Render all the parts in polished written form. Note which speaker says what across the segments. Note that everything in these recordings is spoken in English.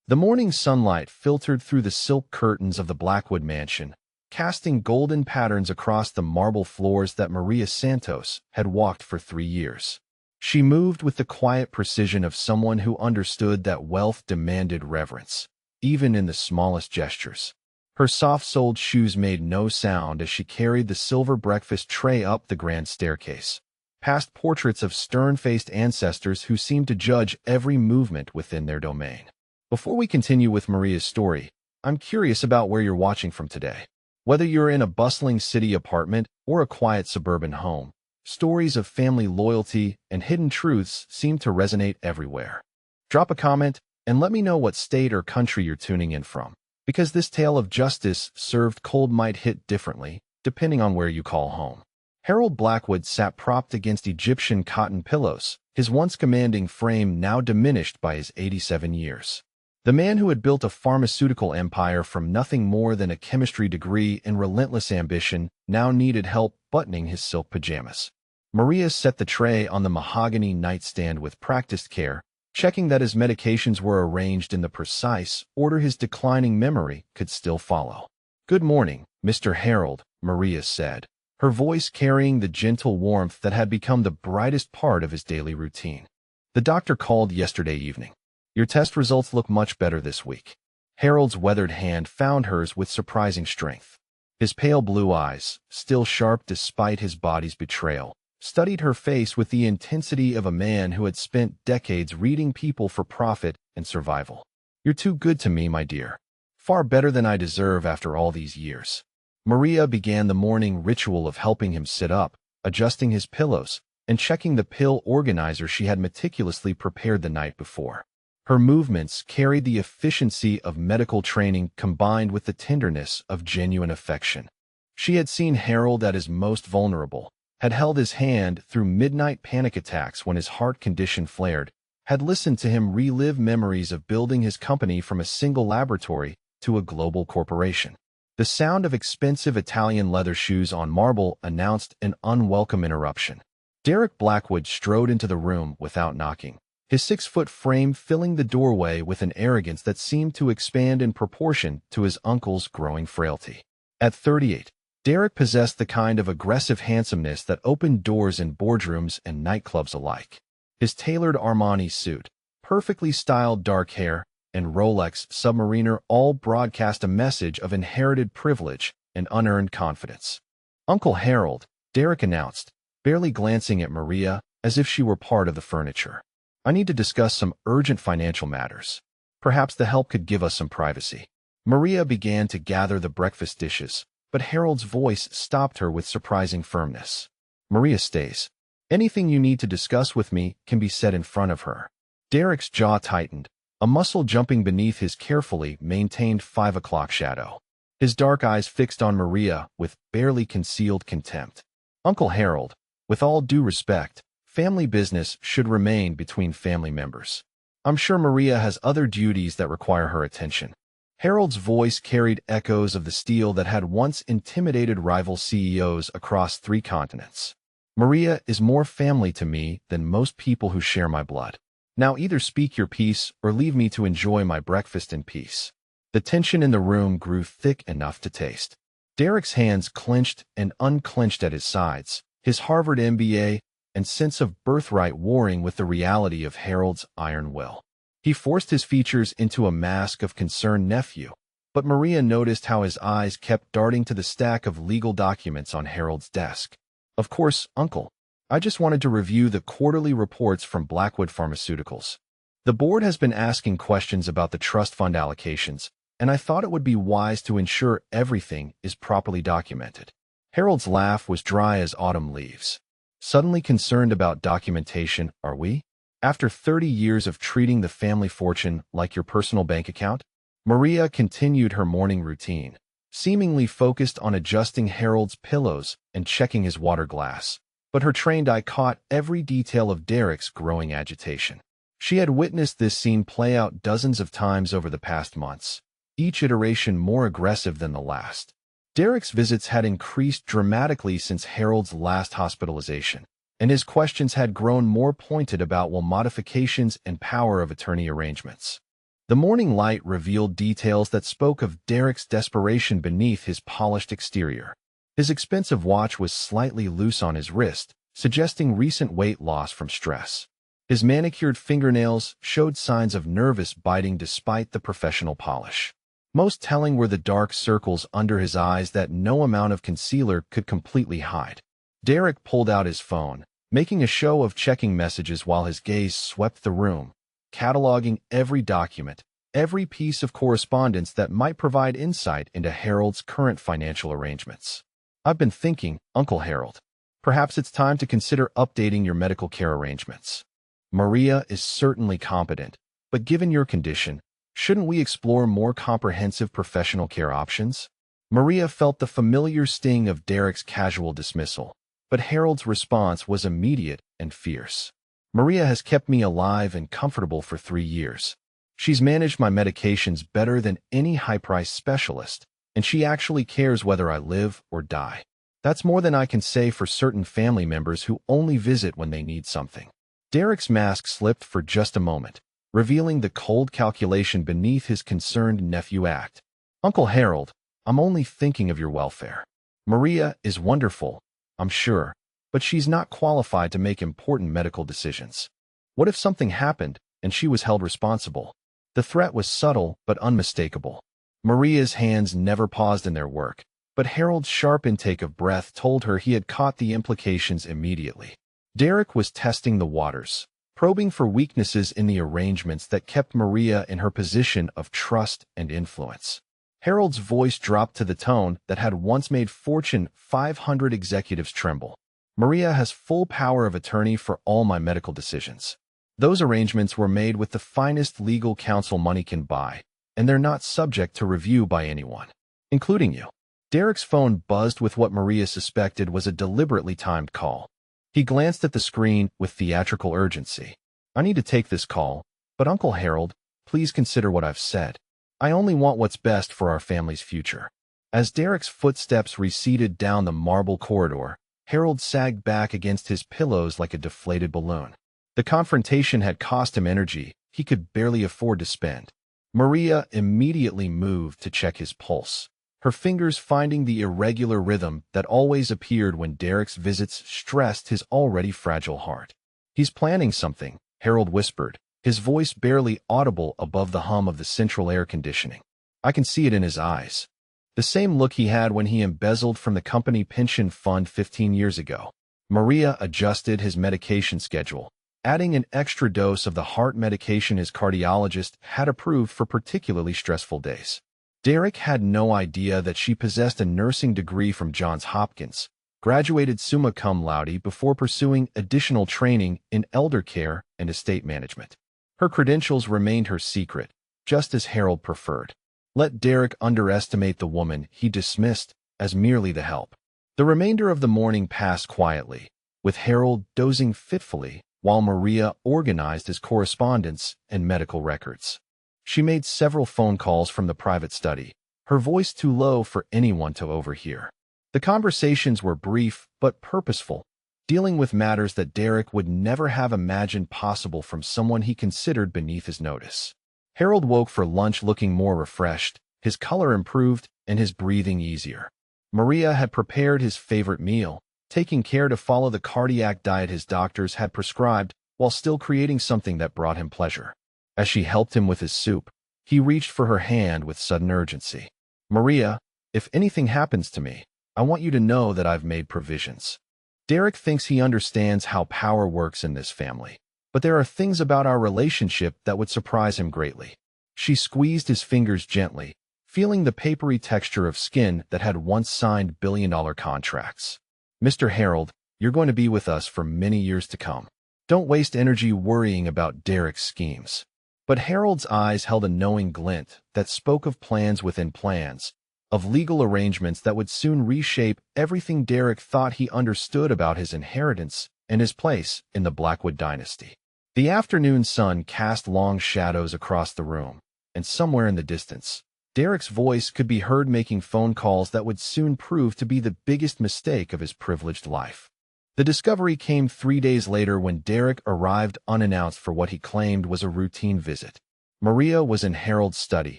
Speaker 1: The morning sunlight filtered through the silk curtains of the Blackwood mansion, casting golden patterns across the marble floors that Maria Santos had walked for 3 years. She moved with the quiet precision of someone who understood that wealth demanded reverence, even in the smallest gestures. Her soft-soled shoes made no sound as she carried the silver breakfast tray up the grand staircase, past portraits of stern-faced ancestors who seemed to judge every movement within their domain. Before we continue with Maria's story, I'm curious about where you're watching from today. Whether you're in a bustling city apartment or a quiet suburban home, stories of family loyalty and hidden truths seem to resonate everywhere. Drop a comment and let me know what state or country you're tuning in from, because this tale of justice served cold might hit differently, depending on where you call home. Harold Blackwood sat propped against Egyptian cotton pillows, his once commanding frame now diminished by his 87 years. The man who had built a pharmaceutical empire from nothing more than a chemistry degree and relentless ambition now needed help buttoning his silk pajamas. Maria set the tray on the mahogany nightstand with practiced care, checking that his medications were arranged in the precise order his declining memory could still follow. "Good morning, Mr. Harold," Maria said, her voice carrying the gentle warmth that had become the brightest part of his daily routine. "The doctor called yesterday evening. Your test results look much better this week." Harold's weathered hand found hers with surprising strength. His pale blue eyes, still sharp despite his body's betrayal, studied her face with the intensity of a man who had spent decades reading people for profit and survival. "You're too good to me, my dear. Far better than I deserve after all these years." Maria began the morning ritual of helping him sit up, adjusting his pillows, and checking the pill organizer she had meticulously prepared the night before. Her movements carried the efficiency of medical training combined with the tenderness of genuine affection. She had seen Harold at his most vulnerable, had held his hand through midnight panic attacks when his heart condition flared, had listened to him relive memories of building his company from a single laboratory to a global corporation. The sound of expensive Italian leather shoes on marble announced an unwelcome interruption. Derek Blackwood strode into the room without knocking, his 6-foot frame filling the doorway with an arrogance that seemed to expand in proportion to his uncle's growing frailty. At 38, Derek possessed the kind of aggressive handsomeness that opened doors in boardrooms and nightclubs alike. His tailored Armani suit, perfectly styled dark hair, and Rolex Submariner all broadcast a message of inherited privilege and unearned confidence. "Uncle Harold," Derek announced, barely glancing at Maria as if she were part of the furniture. "I need to discuss some urgent financial matters. Perhaps the help could give us some privacy." Maria began to gather the breakfast dishes, but Harold's voice stopped her with surprising firmness. "Maria stays. Anything you need to discuss with me can be said in front of her." Derek's jaw tightened, a muscle jumping beneath his carefully maintained 5 o'clock shadow. His dark eyes fixed on Maria with barely concealed contempt. "Uncle Harold, with all due respect, family business should remain between family members. I'm sure Maria has other duties that require her attention." Harold's voice carried echoes of the steel that had once intimidated rival CEOs across 3 continents. "Maria is more family to me than most people who share my blood. Now either speak your piece or leave me to enjoy my breakfast in peace." The tension in the room grew thick enough to taste. Derek's hands clenched and unclenched at his sides, his Harvard MBA and sense of birthright warring with the reality of Harold's iron will. He forced his features into a mask of concerned nephew, but Maria noticed how his eyes kept darting to the stack of legal documents on Harold's desk. "Of course, Uncle. I just wanted to review the quarterly reports from Blackwood Pharmaceuticals. The board has been asking questions about the trust fund allocations, and I thought it would be wise to ensure everything is properly documented." Harold's laugh was dry as autumn leaves. "Suddenly concerned about documentation, are we? After 30 years of treating the family fortune like your personal bank account?" Maria continued her morning routine, seemingly focused on adjusting Harold's pillows and checking his water glass, but her trained eye caught every detail of Derek's growing agitation. She had witnessed this scene play out dozens of times over the past months, each iteration more aggressive than the last. Derek's visits had increased dramatically since Harold's last hospitalization, and his questions had grown more pointed about will modifications and power of attorney arrangements. The morning light revealed details that spoke of Derek's desperation beneath his polished exterior. His expensive watch was slightly loose on his wrist, suggesting recent weight loss from stress. His manicured fingernails showed signs of nervous biting despite the professional polish. Most telling were the dark circles under his eyes that no amount of concealer could completely hide. Derek pulled out his phone, making a show of checking messages while his gaze swept the room, cataloging every document, every piece of correspondence that might provide insight into Harold's current financial arrangements. "I've been thinking, Uncle Harold, perhaps it's time to consider updating your medical care arrangements. Maria is certainly competent, but given your condition, shouldn't we explore more comprehensive professional care options?" Maria felt the familiar sting of Derek's casual dismissal, but Harold's response was immediate and fierce. "Maria has kept me alive and comfortable for 3 years. She's managed my medications better than any high-priced specialist, and she actually cares whether I live or die. That's more than I can say for certain family members who only visit when they need something." Derek's mask slipped for just a moment, revealing the cold calculation beneath his concerned nephew act. "Uncle Harold, I'm only thinking of your welfare. Maria is wonderful, I'm sure, but she's not qualified to make important medical decisions. What if something happened and she was held responsible?" The threat was subtle but unmistakable. Maria's hands never paused in their work, but Harold's sharp intake of breath told her he had caught the implications immediately. Derek was testing the waters, probing for weaknesses in the arrangements that kept Maria in her position of trust and influence. Harold's voice dropped to the tone that had once made Fortune 500 executives tremble. "Maria has full power of attorney for all my medical decisions. Those arrangements were made with the finest legal counsel money can buy, and they're not subject to review by anyone, including you." Derek's phone buzzed with what Maria suspected was a deliberately timed call. He glanced at the screen with theatrical urgency. "I need to take this call, but Uncle Harold, please consider what I've said. I only want what's best for our family's future." As Derek's footsteps receded down the marble corridor, Harold sagged back against his pillows like a deflated balloon. The confrontation had cost him energy he could barely afford to spend. Maria immediately moved to check his pulse, her fingers finding the irregular rhythm that always appeared when Derek's visits stressed his already fragile heart. "He's planning something," Harold whispered, his voice barely audible above the hum of the central air conditioning. "I can see it in his eyes." The same look he had when he embezzled from the company pension fund 15 years ago. Maria adjusted his medication schedule, adding an extra dose of the heart medication his cardiologist had approved for particularly stressful days. Derek had no idea that she possessed a nursing degree from Johns Hopkins, graduated summa cum laude before pursuing additional training in elder care and estate management. Her credentials remained her secret, just as Harold preferred. Let Derek underestimate the woman he dismissed as merely the help. The remainder of the morning passed quietly, with Harold dozing fitfully while Maria organized his correspondence and medical records. She made several phone calls from the private study, her voice too low for anyone to overhear. The conversations were brief but purposeful, dealing with matters that Derek would never have imagined possible from someone he considered beneath his notice. Harold woke for lunch looking more refreshed, his color improved, and his breathing easier. Maria had prepared his favorite meal, taking care to follow the cardiac diet his doctors had prescribed while still creating something that brought him pleasure. As she helped him with his soup, he reached for her hand with sudden urgency. "Maria, if anything happens to me, I want you to know that I've made provisions." Derek thinks he understands how power works in this family, but there are things about our relationship that would surprise him greatly. She squeezed his fingers gently, feeling the papery texture of skin that had once signed billion-dollar contracts. "Mr. Harold, you're going to be with us for many years to come. Don't waste energy worrying about Derek's schemes." But Harold's eyes held a knowing glint that spoke of plans within plans, of legal arrangements that would soon reshape everything Derek thought he understood about his inheritance and his place in the Blackwood dynasty. The afternoon sun cast long shadows across the room, and somewhere in the distance, Derek's voice could be heard making phone calls that would soon prove to be the biggest mistake of his privileged life. The discovery came 3 days later when Derek arrived unannounced for what he claimed was a routine visit. Maria was in Harold's study,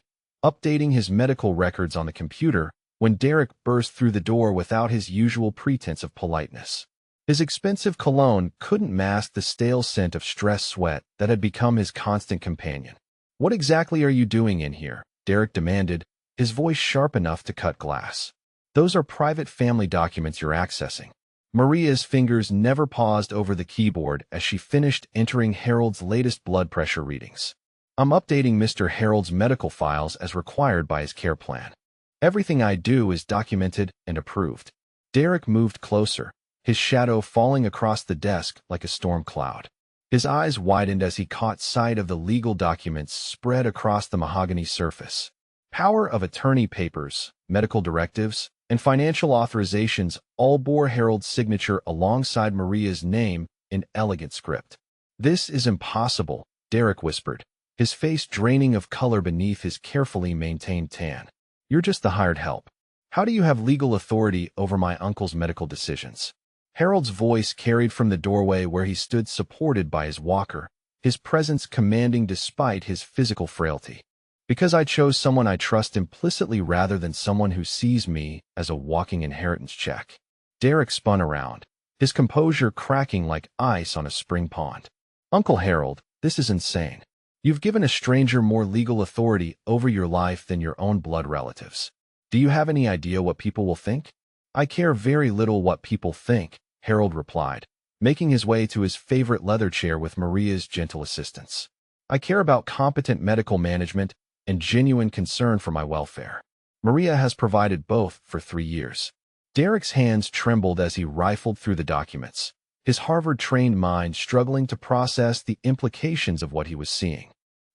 Speaker 1: updating his medical records on the computer, when Derek burst through the door without his usual pretense of politeness. His expensive cologne couldn't mask the stale scent of stress sweat that had become his constant companion. "What exactly are you doing in here?" Derek demanded, his voice sharp enough to cut glass. "Those are private family documents you're accessing." Maria's fingers never paused over the keyboard as she finished entering Harold's latest blood pressure readings. "I'm updating Mr. Harold's medical files as required by his care plan. Everything I do is documented and approved." Derek moved closer, his shadow falling across the desk like a storm cloud. His eyes widened as he caught sight of the legal documents spread across the mahogany surface. Power of attorney papers, medical directives, and financial authorizations all bore Harold's signature alongside Maria's name in elegant script. "This is impossible," Derek whispered, his face draining of color beneath his carefully maintained tan. "You're just the hired help. How do you have legal authority over my uncle's medical decisions?" Harold's voice carried from the doorway where he stood supported by his walker, his presence commanding despite his physical frailty. "Because I chose someone I trust implicitly rather than someone who sees me as a walking inheritance check." Derek spun around, his composure cracking like ice on a spring pond. "Uncle Harold, this is insane. You've given a stranger more legal authority over your life than your own blood relatives. Do you have any idea what people will think?" "I care very little what people think," Harold replied, making his way to his favorite leather chair with Maria's gentle assistance. "I care about competent medical management and genuine concern for my welfare. Maria has provided both for 3 years." Derek's hands trembled as he rifled through the documents, his Harvard-trained mind struggling to process the implications of what he was seeing.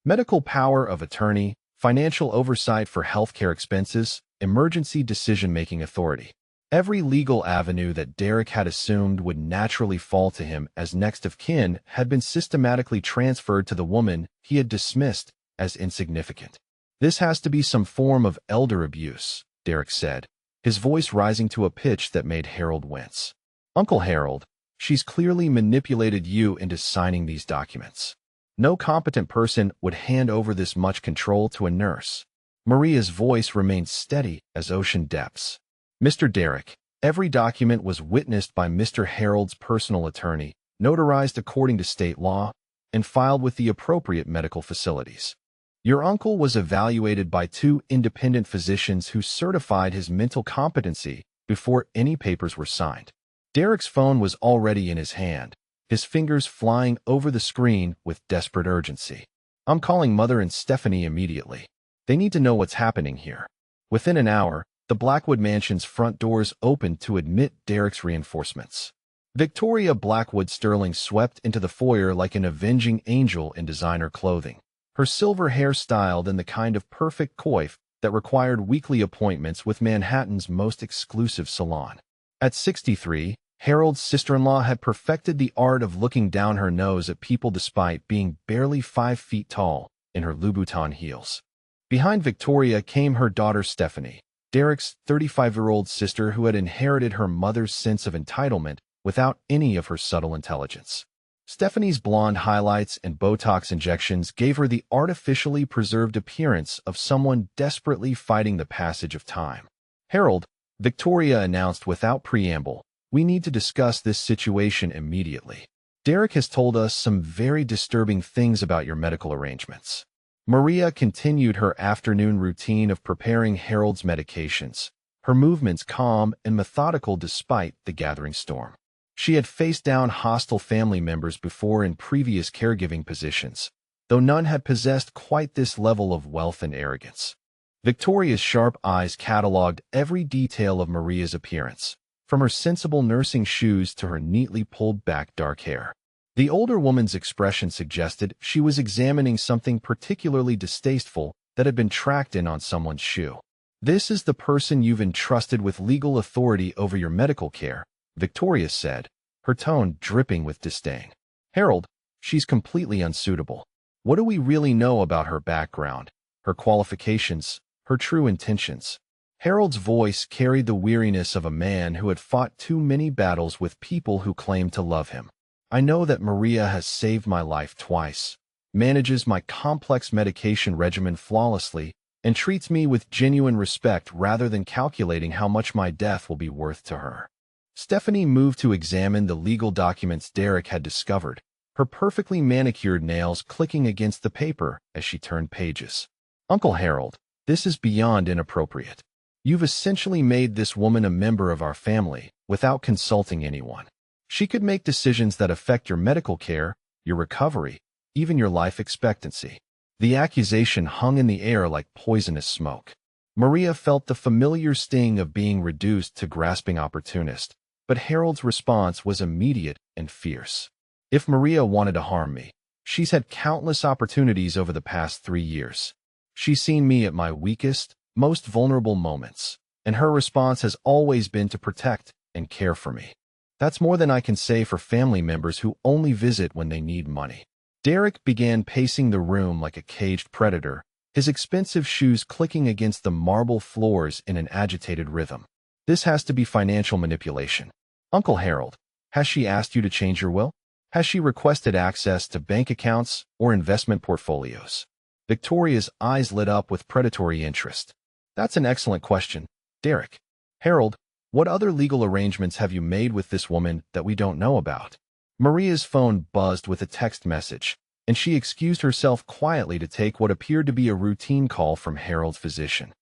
Speaker 1: Medical power of attorney, financial oversight for healthcare expenses, emergency decision-making authority. Every legal avenue that Derek had assumed would naturally fall to him as next of kin had been systematically transferred to the woman he had dismissed as insignificant. "This has to be some form of elder abuse," Derek said, his voice rising to a pitch that made Harold wince. "Uncle Harold, she's clearly manipulated you into signing these documents. No competent person would hand over this much control to a nurse." Maria's voice remained steady as ocean depths. "Mr. Derek, every document was witnessed by Mr. Harold's personal attorney, notarized according to state law, and filed with the appropriate medical facilities. Your uncle was evaluated by 2 independent physicians who certified his mental competency before any papers were signed." Derek's phone was already in his hand, his fingers flying over the screen with desperate urgency. "I'm calling Mother and Stephanie immediately. They need to know what's happening here." Within an hour, the Blackwood Mansion's front doors opened to admit Derek's reinforcements. Victoria Blackwood Sterling swept into the foyer like an avenging angel in designer clothing, her silver hair styled in the kind of perfect coif that required weekly appointments with Manhattan's most exclusive salon. At 63, Harold's sister-in-law had perfected the art of looking down her nose at people despite being barely 5 feet tall in her Louboutin heels. Behind Victoria came her daughter Stephanie, Derek's 35-year-old sister who had inherited her mother's sense of entitlement without any of her subtle intelligence. Stephanie's blonde highlights and Botox injections gave her the artificially preserved appearance of someone desperately fighting the passage of time. "Harold," Victoria announced without preamble, "we need to discuss this situation immediately. Derek has told us some very disturbing things about your medical arrangements." Maria continued her afternoon routine of preparing Harold's medications, her movements calm and methodical despite the gathering storm. She had faced down hostile family members before in previous caregiving positions, though none had possessed quite this level of wealth and arrogance. Victoria's sharp eyes cataloged every detail of Maria's appearance, from her sensible nursing shoes to her neatly pulled-back dark hair. The older woman's expression suggested she was examining something particularly distasteful that had been tracked in on someone's shoe. "This is the person you've entrusted with legal authority over your medical care," Victoria said, her tone dripping with disdain. "Harold, she's completely unsuitable. What do we really know about her background, her qualifications, her true intentions?" Harold's voice carried the weariness of a man who had fought too many battles with people who claimed to love him. "I know that Maria has saved my life twice," manages my complex medication regimen flawlessly, and treats me with genuine respect rather than calculating how much my death will be worth to her. Stephanie moved to examine the legal documents Derek had discovered, her perfectly manicured nails clicking against the paper as she turned pages. Uncle Harold, this is beyond inappropriate. You've essentially made this woman a member of our family without consulting anyone. She could make decisions that affect your medical care, your recovery, even your life expectancy. The accusation hung in the air like poisonous smoke. Maria felt the familiar sting of being reduced to grasping opportunist, but Harold's response was immediate and fierce. If Maria wanted to harm me, she's had countless opportunities over the past 3 years. She's seen me at my weakest, most vulnerable moments, and her response has always been to protect and care for me. That's more than I can say for family members who only visit when they need money. Derek began pacing the room like a caged predator, his expensive shoes clicking against the marble floors in an agitated rhythm. This has to be financial manipulation. Uncle Harold, has she asked you to change your will? Has she requested access to bank accounts or investment portfolios? Victoria's eyes lit up with predatory interest. That's an excellent question, Derek. Harold, what other legal arrangements have you made with this woman that we don't know about? Maria's phone buzzed with a text message, and she excused herself quietly to take what appeared to be a routine call from Harold's physician.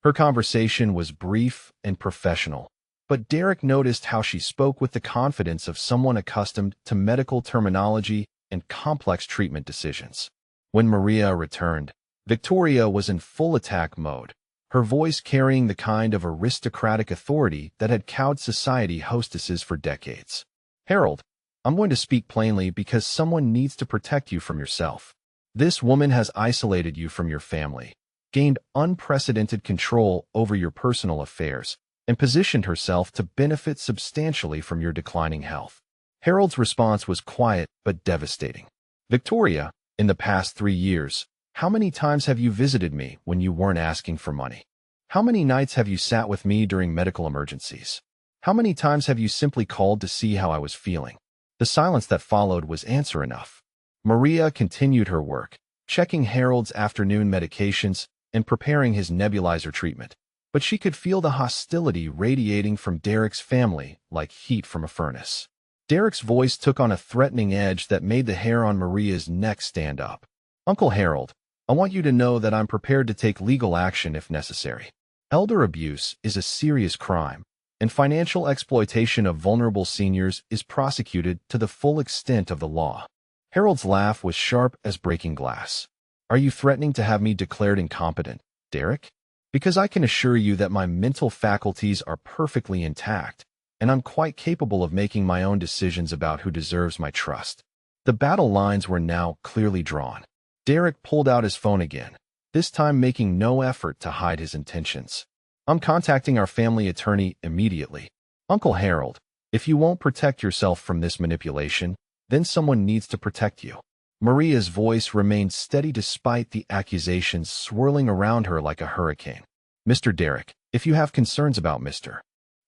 Speaker 1: Her conversation was brief and professional, but Derek noticed how she spoke with the confidence of someone accustomed to medical terminology and complex treatment decisions. When Maria returned, Victoria was in full attack mode, her voice carrying the kind of aristocratic authority that had cowed society hostesses for decades. Harold, I'm going to speak plainly because someone needs to protect you from yourself. This woman has isolated you from your family, gained unprecedented control over your personal affairs, and positioned herself to benefit substantially from your declining health. Harold's response was quiet but devastating. Victoria, in the past 3 years, how many times have you visited me when you weren't asking for money? How many nights have you sat with me during medical emergencies? How many times have you simply called to see how I was feeling? The silence that followed was answer enough. Maria continued her work, checking Harold's afternoon medications and preparing his nebulizer treatment, but she could feel the hostility radiating from Derek's family like heat from a furnace. Derek's voice took on a threatening edge that made the hair on Maria's neck stand up. Uncle Harold, I want you to know that I'm prepared to take legal action if necessary. Elder abuse is a serious crime, and financial exploitation of vulnerable seniors is prosecuted to the full extent of the law. Harold's laugh was sharp as breaking glass. Are you threatening to have me declared incompetent, Derek? Because I can assure you that my mental faculties are perfectly intact, and I'm quite capable of making my own decisions about who deserves my trust. The battle lines were now clearly drawn. Derek pulled out his phone again, this time making no effort to hide his intentions. I'm contacting our family attorney immediately. Uncle Harold, if you won't protect yourself from this manipulation, then someone needs to protect you. Maria's voice remained steady despite the accusations swirling around her like a hurricane. Mr. Derek, if you have concerns about Mr.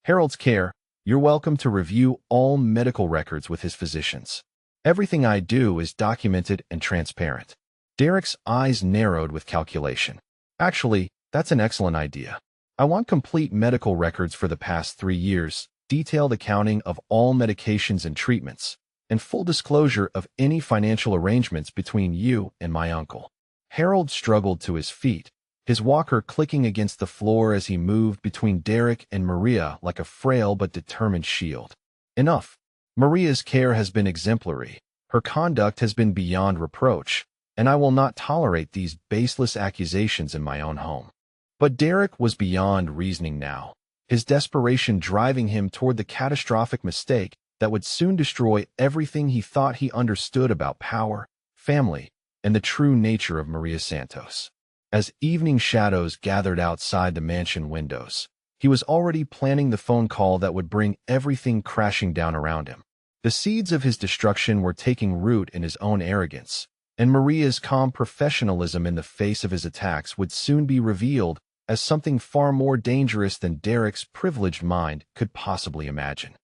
Speaker 1: Harold's care, you're welcome to review all medical records with his physicians. Everything I do is documented and transparent. Derek's eyes narrowed with calculation. Actually, that's an excellent idea. I want complete medical records for the past 3 years, detailed accounting of all medications and treatments, and full disclosure of any financial arrangements between you and my uncle. Harold struggled to his feet, his walker clicking against the floor as he moved between Derek and Maria like a frail but determined shield. Enough. Maria's care has been exemplary. Her conduct has been beyond reproach, and I will not tolerate these baseless accusations in my own home. But Derek was beyond reasoning now, his desperation driving him toward the catastrophic mistake that would soon destroy everything he thought he understood about power, family, and the true nature of Maria Santos. As evening shadows gathered outside the mansion windows, he was already planning the phone call that would bring everything crashing down around him. The seeds of his destruction were taking root in his own arrogance, and Maria's calm professionalism in the face of his attacks would soon be revealed as something far more dangerous than Derek's privileged mind could possibly imagine.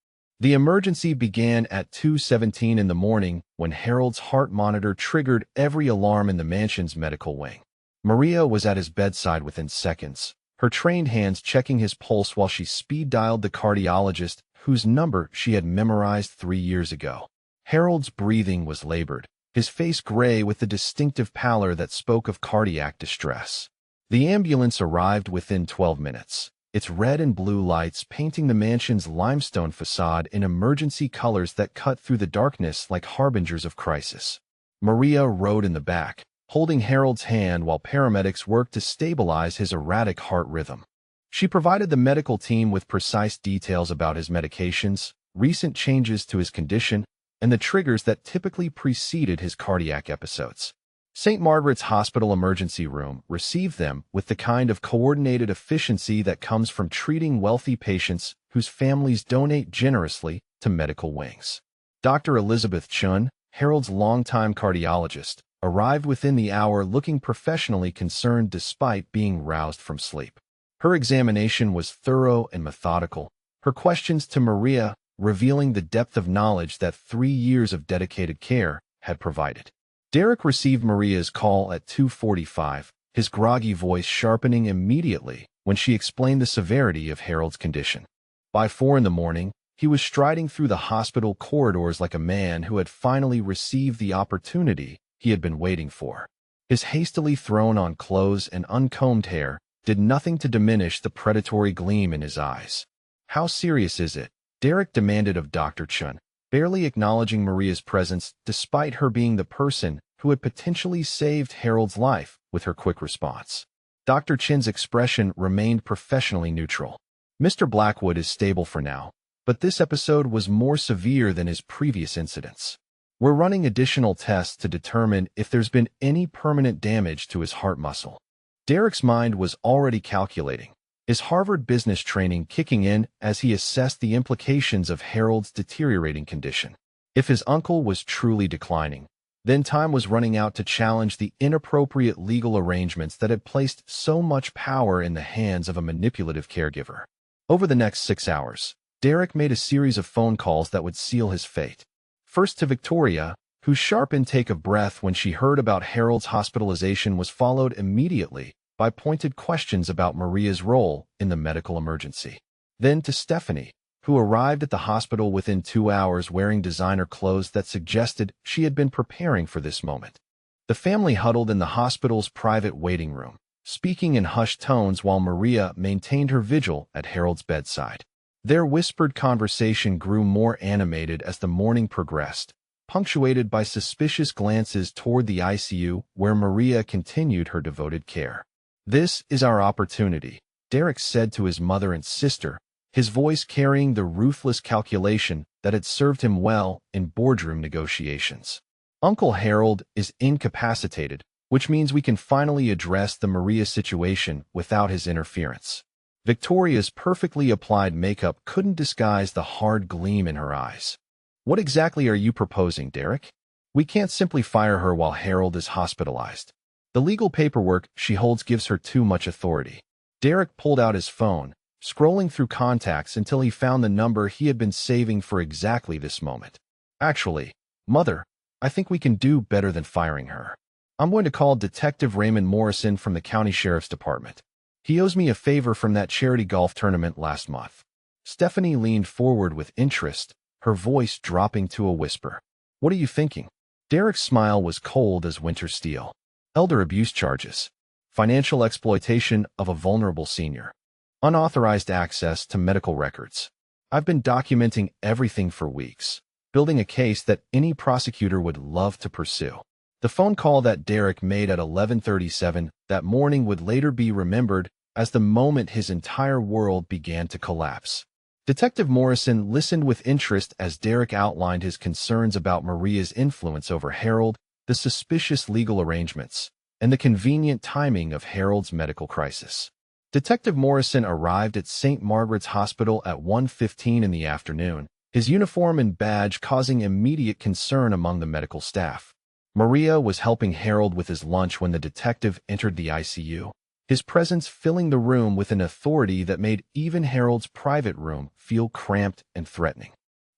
Speaker 1: The emergency began at 2:17 in the morning when Harold's heart monitor triggered every alarm in the mansion's medical wing. Maria was at his bedside within seconds, her trained hands checking his pulse while she speed-dialed the cardiologist whose number she had memorized 3 years ago. Harold's breathing was labored, his face gray with the distinctive pallor that spoke of cardiac distress. The ambulance arrived within 12 minutes, its red and blue lights painting the mansion's limestone facade in emergency colors that cut through the darkness like harbingers of crisis. Maria rode in the back, holding Harold's hand while paramedics worked to stabilize his erratic heart rhythm. She provided the medical team with precise details about his medications, recent changes to his condition, and the triggers that typically preceded his cardiac episodes. St. Margaret's Hospital emergency room received them with the kind of coordinated efficiency that comes from treating wealthy patients whose families donate generously to medical wings. Dr. Elizabeth Chun, Harold's longtime cardiologist, arrived within the hour looking professionally concerned despite being roused from sleep. Her examination was thorough and methodical, her questions to Maria revealing the depth of knowledge that 3 years of dedicated care had provided. Derek received Maria's call at 2:45, his groggy voice sharpening immediately when she explained the severity of Harold's condition. By 4 in the morning, he was striding through the hospital corridors like a man who had finally received the opportunity he had been waiting for. His hastily thrown-on clothes and uncombed hair did nothing to diminish the predatory gleam in his eyes. "How serious is it?" Derek demanded of Dr. Chun, barely acknowledging Maria's presence despite her being the person who had potentially saved Harold's life with her quick response. Dr. Chin's expression remained professionally neutral. "Mr. Blackwood is stable for now, but this episode was more severe than his previous incidents. We're running additional tests to determine if there's been any permanent damage to his heart muscle." Derek's mind was already calculating, his Harvard business training kicking in as he assessed the implications of Harold's deteriorating condition. If his uncle was truly declining, then time was running out to challenge the inappropriate legal arrangements that had placed so much power in the hands of a manipulative caregiver. Over the next 6 hours, Derek made a series of phone calls that would seal his fate. First to Victoria, whose sharp intake of breath when she heard about Harold's hospitalization was followed immediately by pointed questions about Maria's role in the medical emergency. Then to Stephanie, who arrived at the hospital within 2 hours wearing designer clothes that suggested she had been preparing for this moment. The family huddled in the hospital's private waiting room, speaking in hushed tones while Maria maintained her vigil at Harold's bedside. Their whispered conversation grew more animated as the morning progressed, punctuated by suspicious glances toward the ICU where Maria continued her devoted care. "This is our opportunity," Derek said to his mother and sister, his voice carrying the ruthless calculation that had served him well in boardroom negotiations. "Uncle Harold is incapacitated, which means we can finally address the Maria situation without his interference." Victoria's perfectly applied makeup couldn't disguise the hard gleam in her eyes. "What exactly are you proposing, Derek? We can't simply fire her while Harold is hospitalized. The legal paperwork she holds gives her too much authority." Derek pulled out his phone, scrolling through contacts until he found the number he had been saving for exactly this moment. "Actually, Mother, I think we can do better than firing her. I'm going to call Detective Raymond Morrison from the County Sheriff's Department. He owes me a favor from that charity golf tournament last month." Stephanie leaned forward with interest, her voice dropping to a whisper. "What are you thinking?" Derek's smile was cold as winter steel. "Elder abuse charges. Financial exploitation of a vulnerable senior. Unauthorized access to medical records. I've been documenting everything for weeks, building a case that any prosecutor would love to pursue." The phone call that Derek made at 11:37 that morning would later be remembered as the moment his entire world began to collapse. Detective Morrison listened with interest as Derek outlined his concerns about Maria's influence over Harold, the suspicious legal arrangements, and the convenient timing of Harold's medical crisis. Detective Morrison arrived at St. Margaret's Hospital at 1:15 in the afternoon, his uniform and badge causing immediate concern among the medical staff. Maria was helping Harold with his lunch when the detective entered the ICU, his presence filling the room with an authority that made even Harold's private room feel cramped and threatening.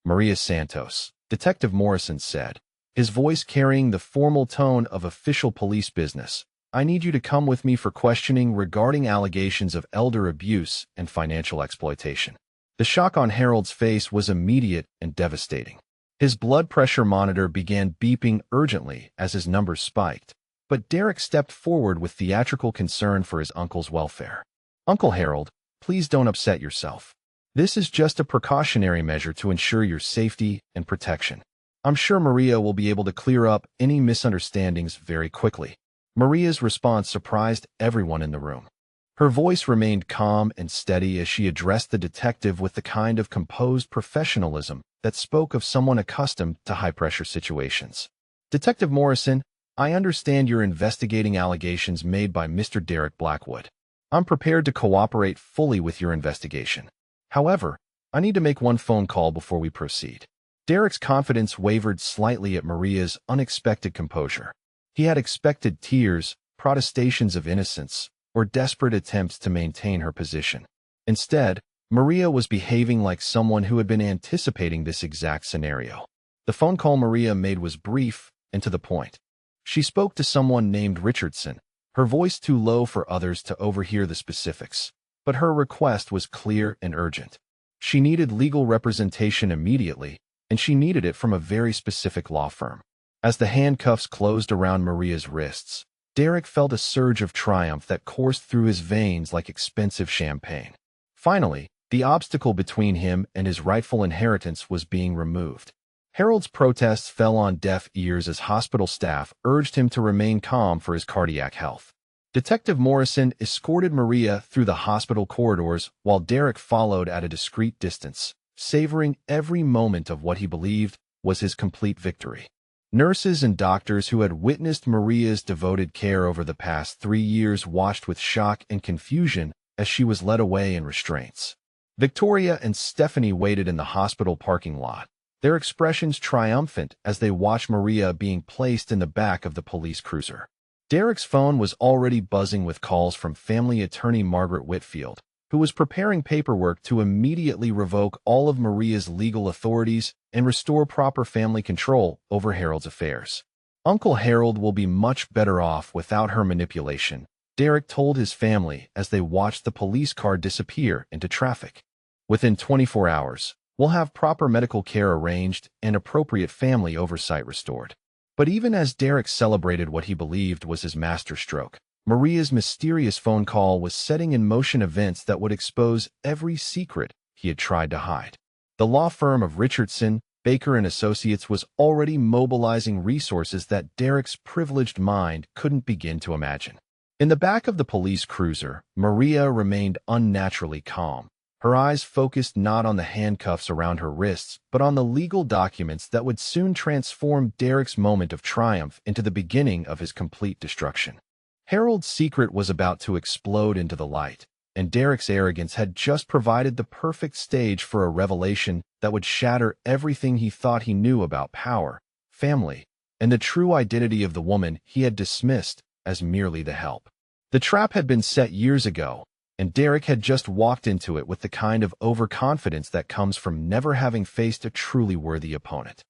Speaker 1: Maria Santos, Detective Morrison said, his voice carrying the formal tone of official police business. I need you to come with me for questioning regarding allegations of elder abuse and financial exploitation. The shock on Harold's face was immediate and devastating. His blood pressure monitor began beeping urgently as his numbers spiked, but Derek stepped forward with theatrical concern for his uncle's welfare. Uncle Harold, please don't upset yourself. This is just a precautionary measure to ensure your safety and protection. I'm sure Maria will be able to clear up any misunderstandings very quickly. Maria's response surprised everyone in the room. Her voice remained calm and steady as she addressed the detective with the kind of composed professionalism that spoke of someone accustomed to high-pressure situations. Detective Morrison, I understand you're investigating allegations made by Mr. Derek Blackwood. I'm prepared to cooperate fully with your investigation. However, I need to make one phone call before we proceed. Derek's confidence wavered slightly at Maria's unexpected composure. He had expected tears, protestations of innocence, or desperate attempts to maintain her position. Instead, Maria was behaving like someone who had been anticipating this exact scenario. The phone call Maria made was brief and to the point. She spoke to someone named Richardson, her voice too low for others to overhear the specifics. But her request was clear and urgent. She needed legal representation immediately, and she needed it from a very specific law firm. As the handcuffs closed around Maria's wrists, Derek felt a surge of triumph that coursed through his veins like expensive champagne. Finally, the obstacle between him and his rightful inheritance was being removed. Harold's protests fell on deaf ears as hospital staff urged him to remain calm for his cardiac health. Detective Morrison escorted Maria through the hospital corridors while Derek followed at a discreet distance, savoring every moment of what he believed was his complete victory. Nurses and doctors who had witnessed Maria's devoted care over the past 3 years watched with shock and confusion as she was led away in restraints. Victoria and Stephanie waited in the hospital parking lot, their expressions triumphant as they watched Maria being placed in the back of the police cruiser. Derek's phone was already buzzing with calls from family attorney Margaret Whitfield, who was preparing paperwork to immediately revoke all of Maria's legal authorities and restore proper family control over Harold's affairs. Uncle Harold will be much better off without her manipulation, Derek told his family as they watched the police car disappear into traffic. Within 24 hours, we'll have proper medical care arranged and appropriate family oversight restored. But even as Derek celebrated what he believed was his masterstroke, Maria's mysterious phone call was setting in motion events that would expose every secret he had tried to hide. The law firm of Richardson, Baker and Associates was already mobilizing resources that Derek's privileged mind couldn't begin to imagine. In the back of the police cruiser, Maria remained unnaturally calm, her eyes focused not on the handcuffs around her wrists, but on the legal documents that would soon transform Derek's moment of triumph into the beginning of his complete destruction. Harold's secret was about to explode into the light, and Derek's arrogance had just provided the perfect stage for a revelation that would shatter everything he thought he knew about power, family, and the true identity of the woman he had dismissed as merely the help. The trap had been set years ago, and Derek had just walked into it with the kind of overconfidence that comes from never having faced a truly worthy opponent.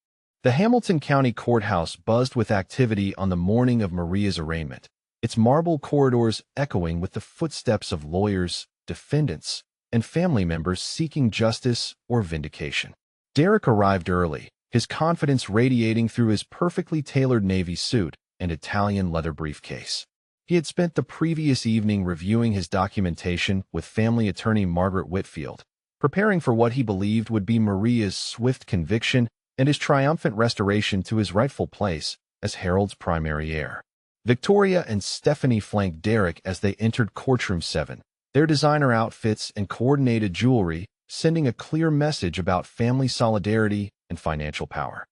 Speaker 1: The Hamilton County Courthouse buzzed with activity on the morning of Maria's arraignment, its marble corridors echoing with the footsteps of lawyers, defendants, and family members seeking justice or vindication. Derek arrived early, his confidence radiating through his perfectly tailored navy suit and Italian leather briefcase. He had spent the previous evening reviewing his documentation with family attorney Margaret Whitfield, preparing for what he believed would be Maria's swift conviction and his triumphant restoration to his rightful place as Harold's primary heir. Victoria and Stephanie flanked Derek as they entered Courtroom 7, their designer outfits and coordinated jewelry sending a clear message about family solidarity and financial power.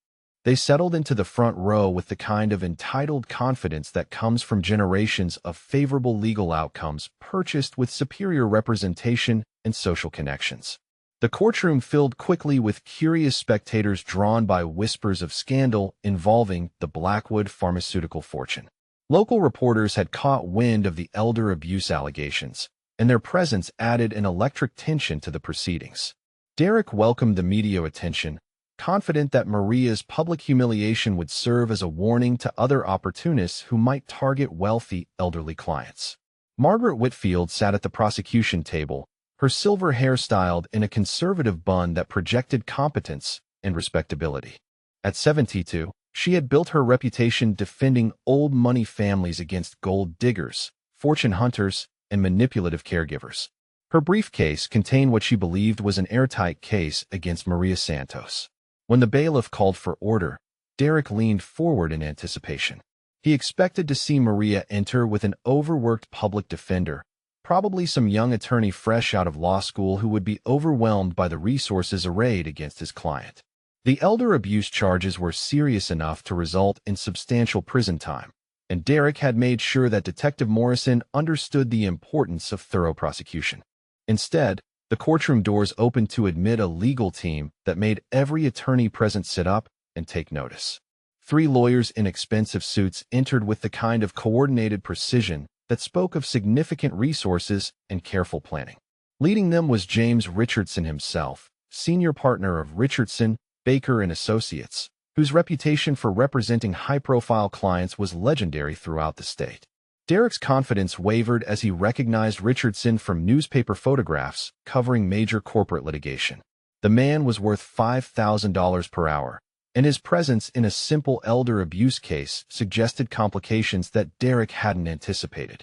Speaker 1: They settled into the front row with the kind of entitled confidence that comes from generations of favorable legal outcomes purchased with superior representation and social connections. The courtroom filled quickly with curious spectators drawn by whispers of scandal involving the Blackwood pharmaceutical fortune. Local reporters had caught wind of the elder abuse allegations, and their presence added an electric tension to the proceedings. Derek welcomed the media attention, confident that Maria's public humiliation would serve as a warning to other opportunists who might target wealthy, elderly clients. Margaret Whitfield sat at the prosecution table, her silver hair styled in a conservative bun that projected competence and respectability. At 72, she had built her reputation defending old money families against gold diggers, fortune hunters, and manipulative caregivers. Her briefcase contained what she believed was an airtight case against Maria Santos. When the bailiff called for order, Derek leaned forward in anticipation. He expected to see Maria enter with an overworked public defender, probably some young attorney fresh out of law school who would be overwhelmed by the resources arrayed against his client. The elder abuse charges were serious enough to result in substantial prison time, and Derek had made sure that Detective Morrison understood the importance of thorough prosecution. Instead, the courtroom doors opened to admit a legal team that made every attorney present sit up and take notice. 3 lawyers in expensive suits entered with the kind of coordinated precision that spoke of significant resources and careful planning. Leading them was James Richardson himself, senior partner of Richardson, Baker and Associates, whose reputation for representing high-profile clients was legendary throughout the state. Derek's confidence wavered as he recognized Richardson from newspaper photographs covering major corporate litigation. The man was worth $5,000 per hour, and his presence in a simple elder abuse case suggested complications that Derek hadn't anticipated.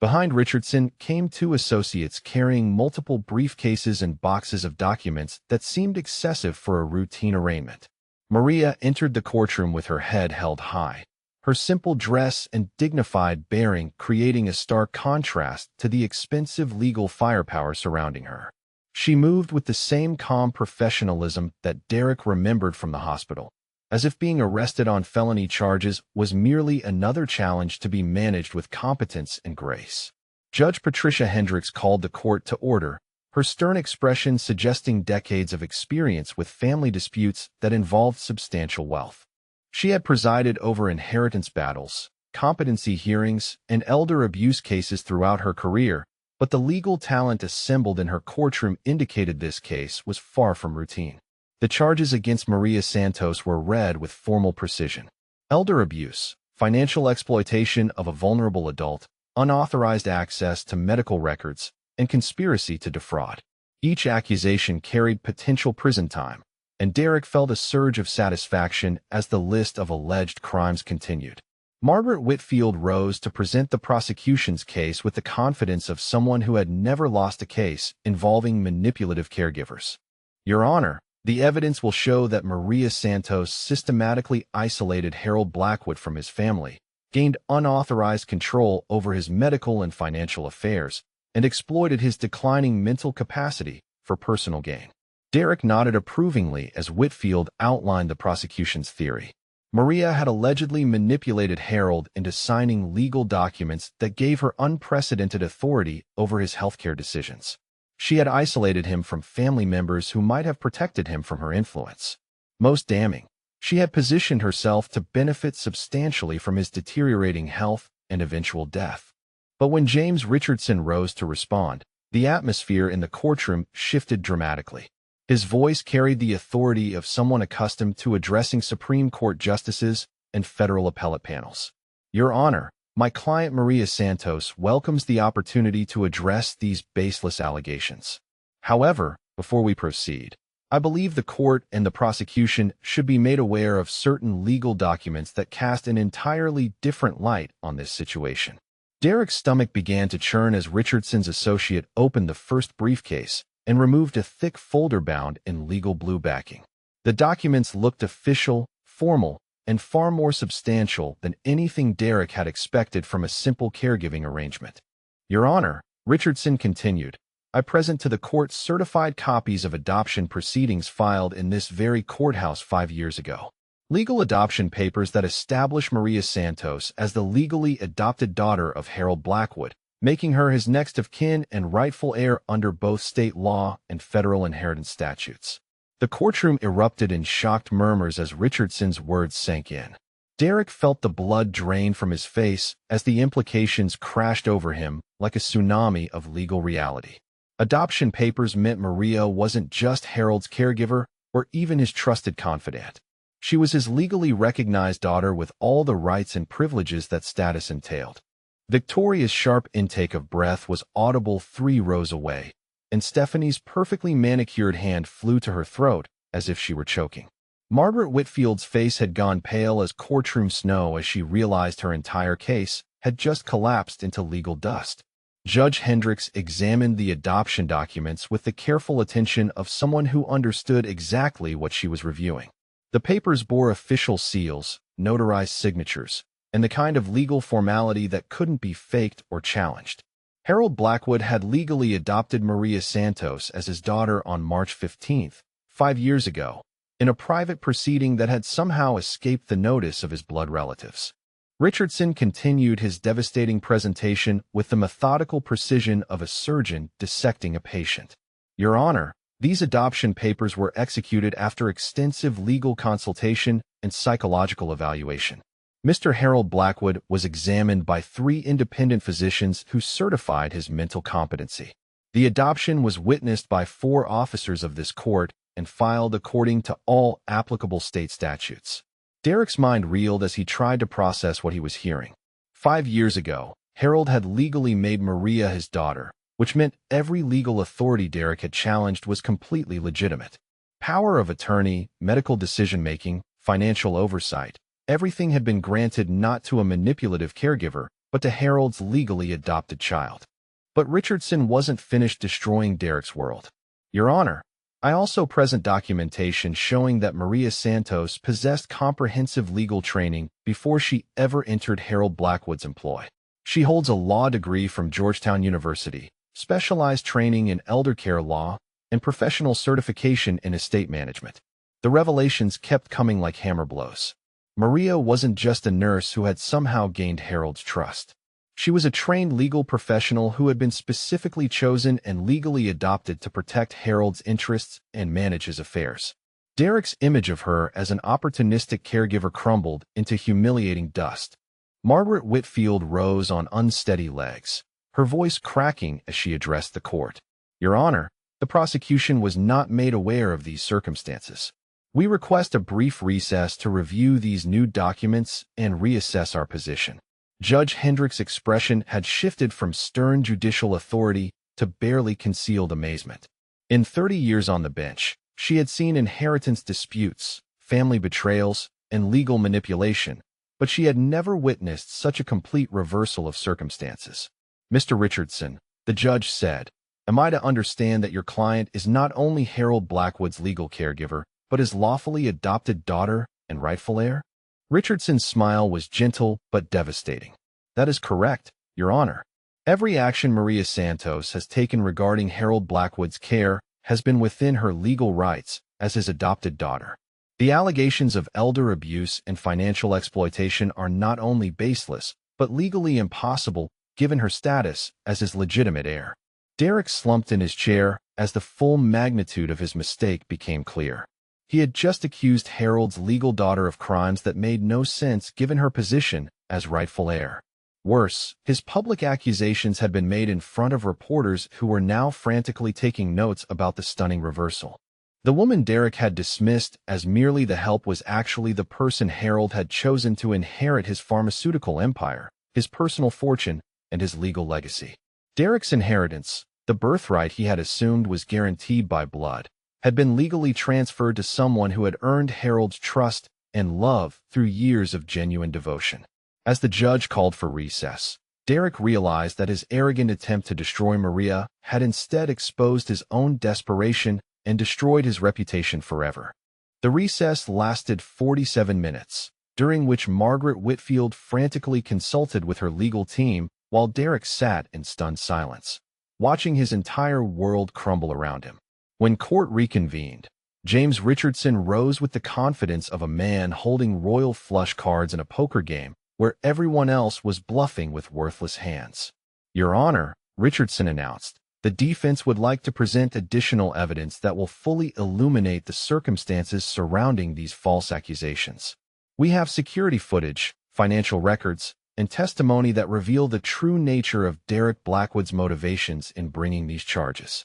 Speaker 1: Behind Richardson came 2 associates carrying multiple briefcases and boxes of documents that seemed excessive for a routine arraignment. Maria entered the courtroom with her head held high, her simple dress and dignified bearing creating a stark contrast to the expensive legal firepower surrounding her. She moved with the same calm professionalism that Derek remembered from the hospital, as if being arrested on felony charges was merely another challenge to be managed with competence and grace. Judge Patricia Hendricks called the court to order, her stern expression suggesting decades of experience with family disputes that involved substantial wealth. She had presided over inheritance battles, competency hearings, and elder abuse cases throughout her career, but the legal talent assembled in her courtroom indicated this case was far from routine. The charges against Maria Santos were read with formal precision. Elder abuse, financial exploitation of a vulnerable adult, unauthorized access to medical records, and conspiracy to defraud. Each accusation carried potential prison time, and Derek felt a surge of satisfaction as the list of alleged crimes continued. Margaret Whitfield rose to present the prosecution's case with the confidence of someone who had never lost a case involving manipulative caregivers. Your Honor, the evidence will show that Maria Santos systematically isolated Harold Blackwood from his family, gained unauthorized control over his medical and financial affairs, and exploited his declining mental capacity for personal gain. Derek nodded approvingly as Whitfield outlined the prosecution's theory. Maria had allegedly manipulated Harold into signing legal documents that gave her unprecedented authority over his healthcare decisions. She had isolated him from family members who might have protected him from her influence. Most damning, she had positioned herself to benefit substantially from his deteriorating health and eventual death. But when James Richardson rose to respond, the atmosphere in the courtroom shifted dramatically. His voice carried the authority of someone accustomed to addressing Supreme Court justices and federal appellate panels. Your Honor, my client Maria Santos welcomes the opportunity to address these baseless allegations. However, before we proceed, I believe the court and the prosecution should be made aware of certain legal documents that cast an entirely different light on this situation. Derek's stomach began to churn as Richardson's associate opened the first briefcase and removed a thick folder bound in legal blue backing. The documents looked official, formal, and far more substantial than anything Derek had expected from a simple caregiving arrangement. Your Honor, Richardson continued, I present to the court certified copies of adoption proceedings filed in this very courthouse 5 years ago. Legal adoption papers that establish Maria Santos as the legally adopted daughter of Harold Blackwood, making her his next of kin and rightful heir under both state law and federal inheritance statutes. The courtroom erupted in shocked murmurs as Richardson's words sank in. Derek felt the blood drain from his face as the implications crashed over him like a tsunami of legal reality. Adoption papers meant Maria wasn't just Harold's caregiver, or even his trusted confidant. She was his legally recognized daughter with all the rights and privileges that status entailed. Victoria's sharp intake of breath was audible 3 rows away, and Stephanie's perfectly manicured hand flew to her throat as if she were choking. Margaret Whitfield's face had gone pale as courtroom snow as she realized her entire case had just collapsed into legal dust. Judge Hendricks examined the adoption documents with the careful attention of someone who understood exactly what she was reviewing. The papers bore official seals, notarized signatures, and the kind of legal formality that couldn't be faked or challenged. Harold Blackwood had legally adopted Maria Santos as his daughter on March 15, 5 years ago, in a private proceeding that had somehow escaped the notice of his blood relatives. Richardson continued his devastating presentation with the methodical precision of a surgeon dissecting a patient. Your Honor, these adoption papers were executed after extensive legal consultation and psychological evaluation. Mr. Harold Blackwood was examined by 3 independent physicians who certified his mental competency. The adoption was witnessed by 4 officers of this court and filed according to all applicable state statutes. Derek's mind reeled as he tried to process what he was hearing. 5 years ago, Harold had legally made Maria his daughter, which meant every legal authority Derek had challenged was completely legitimate. Power of attorney, medical decision-making, financial oversight, everything had been granted not to a manipulative caregiver, but to Harold's legally adopted child. But Richardson wasn't finished destroying Derek's world. Your Honor, I also present documentation showing that Maria Santos possessed comprehensive legal training before she ever entered Harold Blackwood's employ. She holds a law degree from Georgetown University, specialized training in elder care law, and professional certification in estate management. The revelations kept coming like hammer blows. Maria wasn't just a nurse who had somehow gained Harold's trust. She was a trained legal professional who had been specifically chosen and legally adopted to protect Harold's interests and manage his affairs. Derek's image of her as an opportunistic caregiver crumbled into humiliating dust. Margaret Whitfield rose on unsteady legs, her voice cracking as she addressed the court. Your Honor, the prosecution was not made aware of these circumstances. We request a brief recess to review these new documents and reassess our position. Judge Hendricks' expression had shifted from stern judicial authority to barely concealed amazement. In 30 years on the bench, she had seen inheritance disputes, family betrayals, and legal manipulation, but she had never witnessed such a complete reversal of circumstances. Mr. Richardson, the judge said, am I to understand that your client is not only Harold Blackwood's legal caregiver, but his lawfully adopted daughter and rightful heir? Richardson's smile was gentle but devastating. That is correct, Your Honor. Every action Maria Santos has taken regarding Harold Blackwood's care has been within her legal rights as his adopted daughter. The allegations of elder abuse and financial exploitation are not only baseless, but legally impossible given her status as his legitimate heir. Derek slumped in his chair as the full magnitude of his mistake became clear. He had just accused Harold's legal daughter of crimes that made no sense given her position as rightful heir. Worse, his public accusations had been made in front of reporters who were now frantically taking notes about the stunning reversal. The woman Derek had dismissed as merely the help was actually the person Harold had chosen to inherit his pharmaceutical empire, his personal fortune, and his legal legacy. Derek's inheritance, the birthright he had assumed was guaranteed by blood, had been legally transferred to someone who had earned Harold's trust and love through years of genuine devotion. As the judge called for recess, Derek realized that his arrogant attempt to destroy Maria had instead exposed his own desperation and destroyed his reputation forever. The recess lasted 47 minutes, during which Margaret Whitfield frantically consulted with her legal team while Derek sat in stunned silence, watching his entire world crumble around him. When court reconvened, James Richardson rose with the confidence of a man holding royal flush cards in a poker game where everyone else was bluffing with worthless hands. Your Honor, Richardson announced, the defense would like to present additional evidence that will fully illuminate the circumstances surrounding these false accusations. We have security footage, financial records, and testimony that reveal the true nature of Derek Blackwood's motivations in bringing these charges.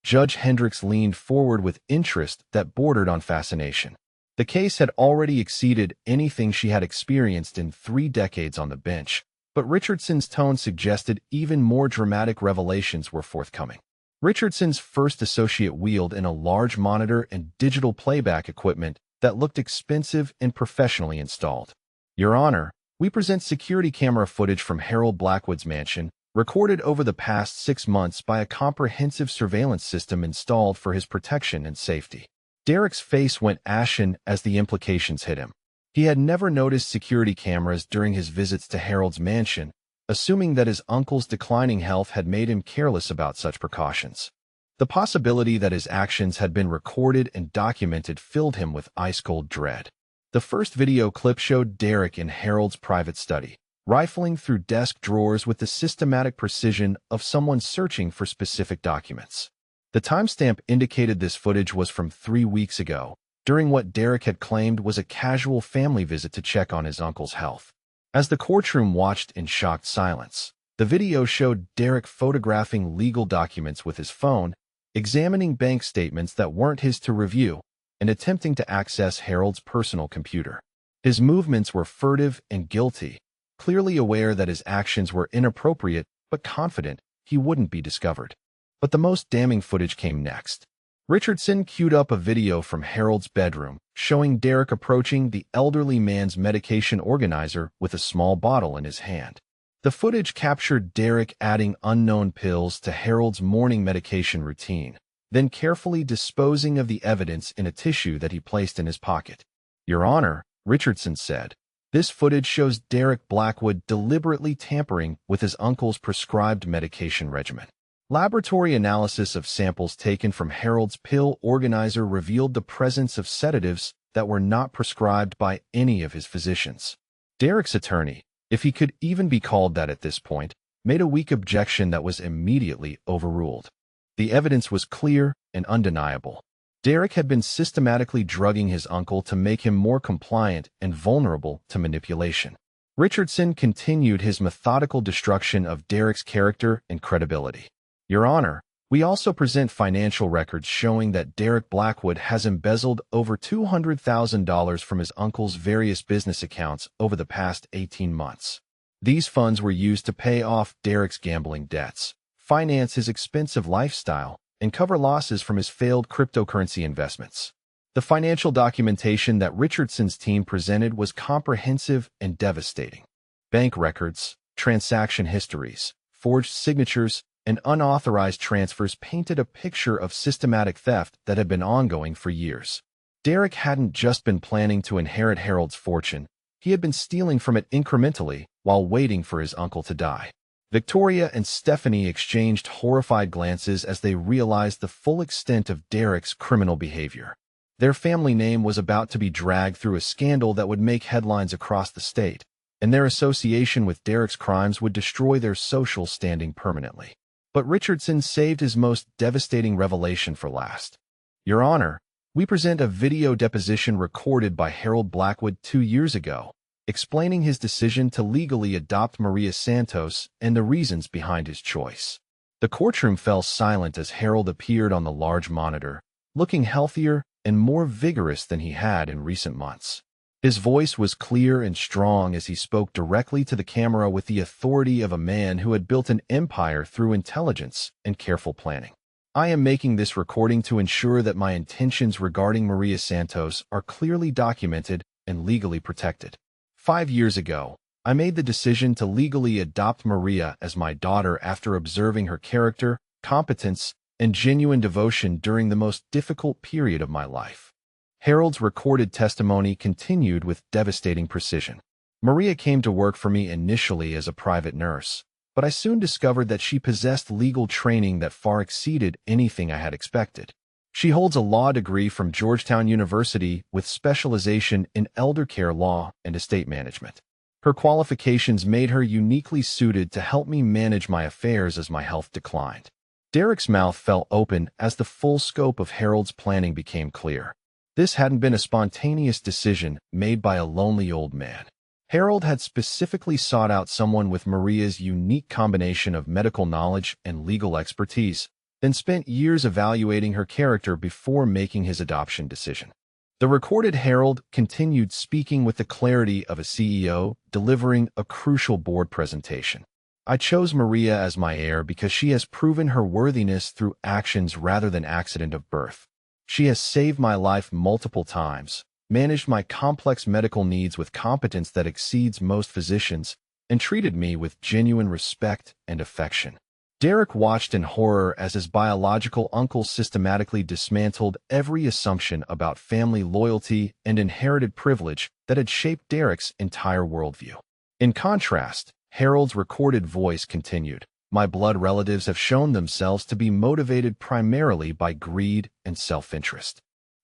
Speaker 1: Judge Hendricks leaned forward with interest that bordered on fascination. The case had already exceeded anything she had experienced in 3 decades on the bench, but Richardson's tone suggested even more dramatic revelations were forthcoming. Richardson's first associate wheeled in a large monitor and digital playback equipment that looked expensive and professionally installed. "Your Honor, we present security camera footage from Harold Blackwood's mansion, recorded over the past 6 months by a comprehensive surveillance system installed for his protection and safety." Derek's face went ashen as the implications hit him. He had never noticed security cameras during his visits to Harold's mansion, assuming that his uncle's declining health had made him careless about such precautions. The possibility that his actions had been recorded and documented filled him with ice-cold dread. The first video clip showed Derek in Harold's private study, rifling through desk drawers with the systematic precision of someone searching for specific documents. The timestamp indicated this footage was from 3 weeks ago, during what Derek had claimed was a casual family visit to check on his uncle's health. As the courtroom watched in shocked silence, the video showed Derek photographing legal documents with his phone, examining bank statements that weren't his to review, and attempting to access Harold's personal computer. His movements were furtive and guilty, clearly aware that his actions were inappropriate, but confident he wouldn't be discovered. But the most damning footage came next. Richardson queued up a video from Harold's bedroom, showing Derek approaching the elderly man's medication organizer with a small bottle in his hand. The footage captured Derek adding unknown pills to Harold's morning medication routine, then carefully disposing of the evidence in a tissue that he placed in his pocket. "Your Honor," Richardson said, "this footage shows Derek Blackwood deliberately tampering with his uncle's prescribed medication regimen." Laboratory analysis of samples taken from Harold's pill organizer revealed the presence of sedatives that were not prescribed by any of his physicians. Derek's attorney, if he could even be called that at this point, made a weak objection that was immediately overruled. The evidence was clear and undeniable. Derek had been systematically drugging his uncle to make him more compliant and vulnerable to manipulation. Richardson continued his methodical destruction of Derek's character and credibility. "Your Honor, we also present financial records showing that Derek Blackwood has embezzled over $200,000 from his uncle's various business accounts over the past 18 months. These funds were used to pay off Derek's gambling debts, finance his expensive lifestyle, and cover losses from his failed cryptocurrency investments." The financial documentation that Richardson's team presented was comprehensive and devastating. Bank records, transaction histories, forged signatures, and unauthorized transfers painted a picture of systematic theft that had been ongoing for years. Derek hadn't just been planning to inherit Harold's fortune, he had been stealing from it incrementally while waiting for his uncle to die. Victoria and Stephanie exchanged horrified glances as they realized the full extent of Derek's criminal behavior. Their family name was about to be dragged through a scandal that would make headlines across the state, and their association with Derek's crimes would destroy their social standing permanently. But Richardson saved his most devastating revelation for last. "Your Honor, we present a video deposition recorded by Harold Blackwood 2 years ago, explaining his decision to legally adopt Maria Santos and the reasons behind his choice." The courtroom fell silent as Harold appeared on the large monitor, looking healthier and more vigorous than he had in recent months. His voice was clear and strong as he spoke directly to the camera with the authority of a man who had built an empire through intelligence and careful planning. "I am making this recording to ensure that my intentions regarding Maria Santos are clearly documented and legally protected. 5 years ago, I made the decision to legally adopt Maria as my daughter after observing her character, competence, and genuine devotion during the most difficult period of my life." Harold's recorded testimony continued with devastating precision. "Maria came to work for me initially as a private nurse, but I soon discovered that she possessed legal training that far exceeded anything I had expected. She holds a law degree from Georgetown University with specialization in elder care law and estate management. Her qualifications made her uniquely suited to help me manage my affairs as my health declined." Derek's mouth fell open as the full scope of Harold's planning became clear. This hadn't been a spontaneous decision made by a lonely old man. Harold had specifically sought out someone with Maria's unique combination of medical knowledge and legal expertise, then spent years evaluating her character before making his adoption decision. The recorded herald continued speaking with the clarity of a CEO delivering a crucial board presentation. I chose Maria as my heir because she has proven her worthiness through actions rather than accident of birth. She has saved my life multiple times, managed my complex medical needs with competence that exceeds most physicians, and treated me with genuine respect and affection. Derek watched in horror as his biological uncle systematically dismantled every assumption about family loyalty and inherited privilege that had shaped Derek's entire worldview. In contrast, Harold's recorded voice continued, "My blood relatives have shown themselves to be motivated primarily by greed and self-interest.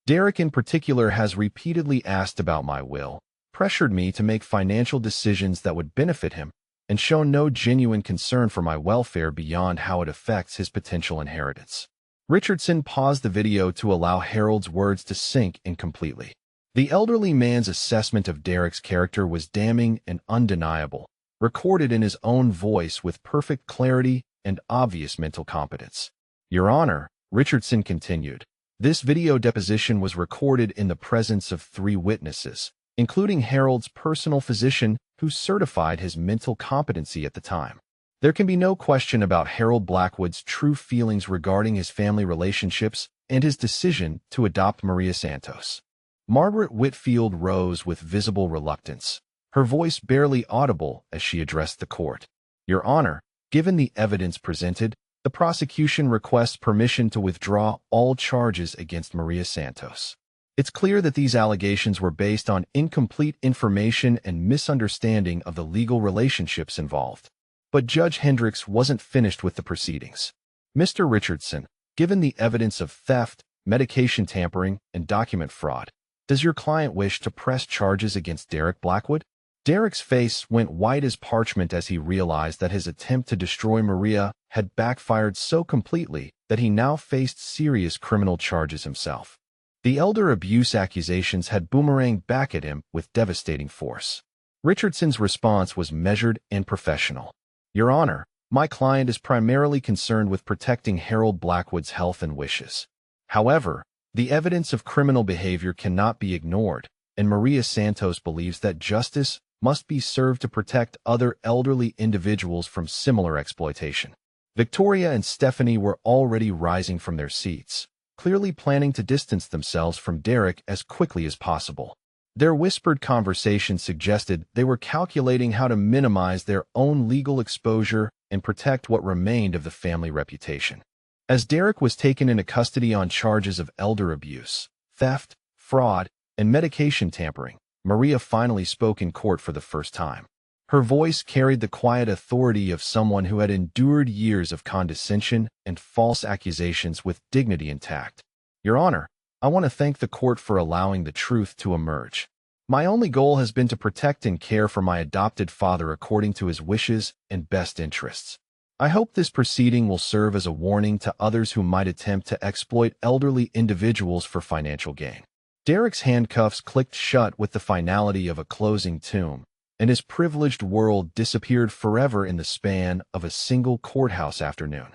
Speaker 1: Derek in particular has repeatedly asked about my will, pressured me to make financial decisions that would benefit him, and shown no genuine concern for my welfare beyond how it affects his potential inheritance." Richardson paused the video to allow Harold's words to sink in completely. The elderly man's assessment of Derek's character was damning and undeniable, recorded in his own voice with perfect clarity and obvious mental competence. "Your Honor," Richardson continued, "this video deposition was recorded in the presence of 3 witnesses, including Harold's personal physician who certified his mental competency at the time. There can be no question about Harold Blackwood's true feelings regarding his family relationships and his decision to adopt Maria Santos." Margaret Whitfield rose with visible reluctance, her voice barely audible as she addressed the court. "Your Honor, given the evidence presented, the prosecution requests permission to withdraw all charges against Maria Santos. It's clear that these allegations were based on incomplete information and misunderstanding of the legal relationships involved." But Judge Hendricks wasn't finished with the proceedings. "Mr. Richardson, given the evidence of theft, medication tampering, and document fraud, does your client wish to press charges against Derek Blackwood?" Derek's face went white as parchment as he realized that his attempt to destroy Maria had backfired so completely that he now faced serious criminal charges himself. The elder abuse accusations had boomeranged back at him with devastating force. Richardson's response was measured and professional. "Your Honor, my client is primarily concerned with protecting Harold Blackwood's health and wishes. However, the evidence of criminal behavior cannot be ignored, and Maria Santos believes that justice must be served to protect other elderly individuals from similar exploitation." Victoria and Stephanie were already rising from their seats, clearly planning to distance themselves from Derek as quickly as possible. Their whispered conversation suggested they were calculating how to minimize their own legal exposure and protect what remained of the family reputation. As Derek was taken into custody on charges of elder abuse, theft, fraud, and medication tampering, Maria finally spoke in court for the first time. Her voice carried the quiet authority of someone who had endured years of condescension and false accusations with dignity intact. "Your Honor, I want to thank the court for allowing the truth to emerge. My only goal has been to protect and care for my adopted father according to his wishes and best interests. I hope this proceeding will serve as a warning to others who might attempt to exploit elderly individuals for financial gain." Derek's handcuffs clicked shut with the finality of a closing tomb, and his privileged world disappeared forever in the span of a single courthouse afternoon.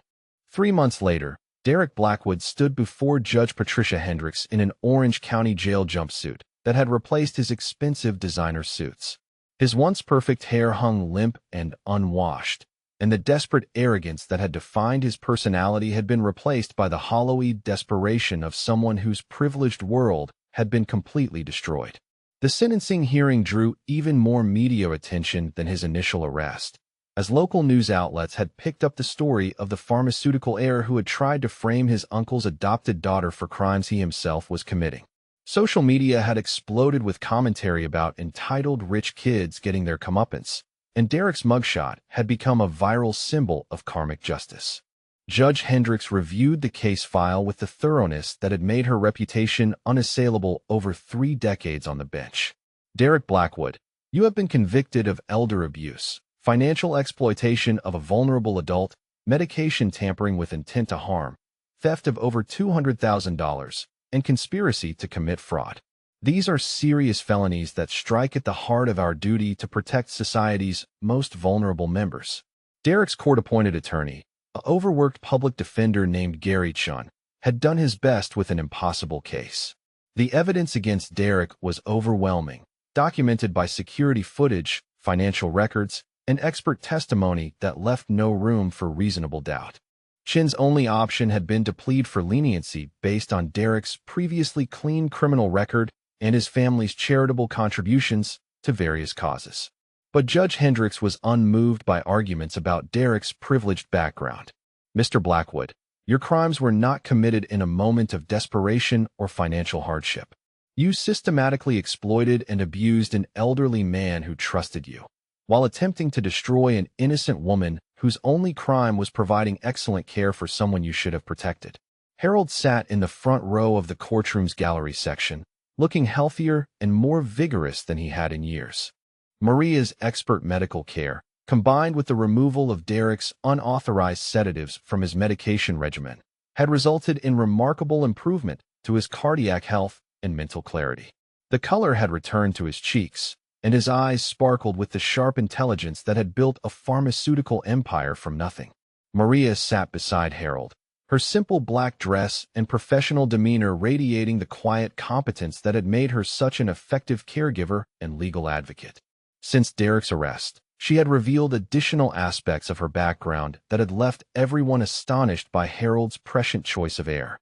Speaker 1: 3 months later, Derek Blackwood stood before Judge Patricia Hendricks in an Orange County jail jumpsuit that had replaced his expensive designer suits. His once perfect hair hung limp and unwashed, and the desperate arrogance that had defined his personality had been replaced by the hollow desperation of someone whose privileged world had been completely destroyed. The sentencing hearing drew even more media attention than his initial arrest, as local news outlets had picked up the story of the pharmaceutical heir who had tried to frame his uncle's adopted daughter for crimes he himself was committing. Social media had exploded with commentary about entitled rich kids getting their comeuppance, and Derek's mugshot had become a viral symbol of karmic justice. Judge Hendricks reviewed the case file with the thoroughness that had made her reputation unassailable over 3 decades on the bench. "Derek Blackwood, you have been convicted of elder abuse, financial exploitation of a vulnerable adult, medication tampering with intent to harm, theft of over $200,000, and conspiracy to commit fraud. These are serious felonies that strike at the heart of our duty to protect society's most vulnerable members." Derek's court-appointed attorney, An overworked public defender named Gary Chun had done his best with an impossible case. The evidence against Derek was overwhelming, documented by security footage, financial records, and expert testimony that left no room for reasonable doubt. Chin's only option had been to plead for leniency based on Derek's previously clean criminal record and his family's charitable contributions to various causes. But Judge Hendricks was unmoved by arguments about Derek's privileged background. "Mr. Blackwood, your crimes were not committed in a moment of desperation or financial hardship. You systematically exploited and abused an elderly man who trusted you, while attempting to destroy an innocent woman whose only crime was providing excellent care for someone you should have protected." Harold sat in the front row of the courtroom's gallery section, looking healthier and more vigorous than he had in years. Maria's expert medical care, combined with the removal of Derek's unauthorized sedatives from his medication regimen, had resulted in remarkable improvement to his cardiac health and mental clarity. The color had returned to his cheeks, and his eyes sparkled with the sharp intelligence that had built a pharmaceutical empire from nothing. Maria sat beside Harold, her simple black dress and professional demeanor radiating the quiet competence that had made her such an effective caregiver and legal advocate. Since Derek's arrest, she had revealed additional aspects of her background that had left everyone astonished by Harold's prescient choice of heir.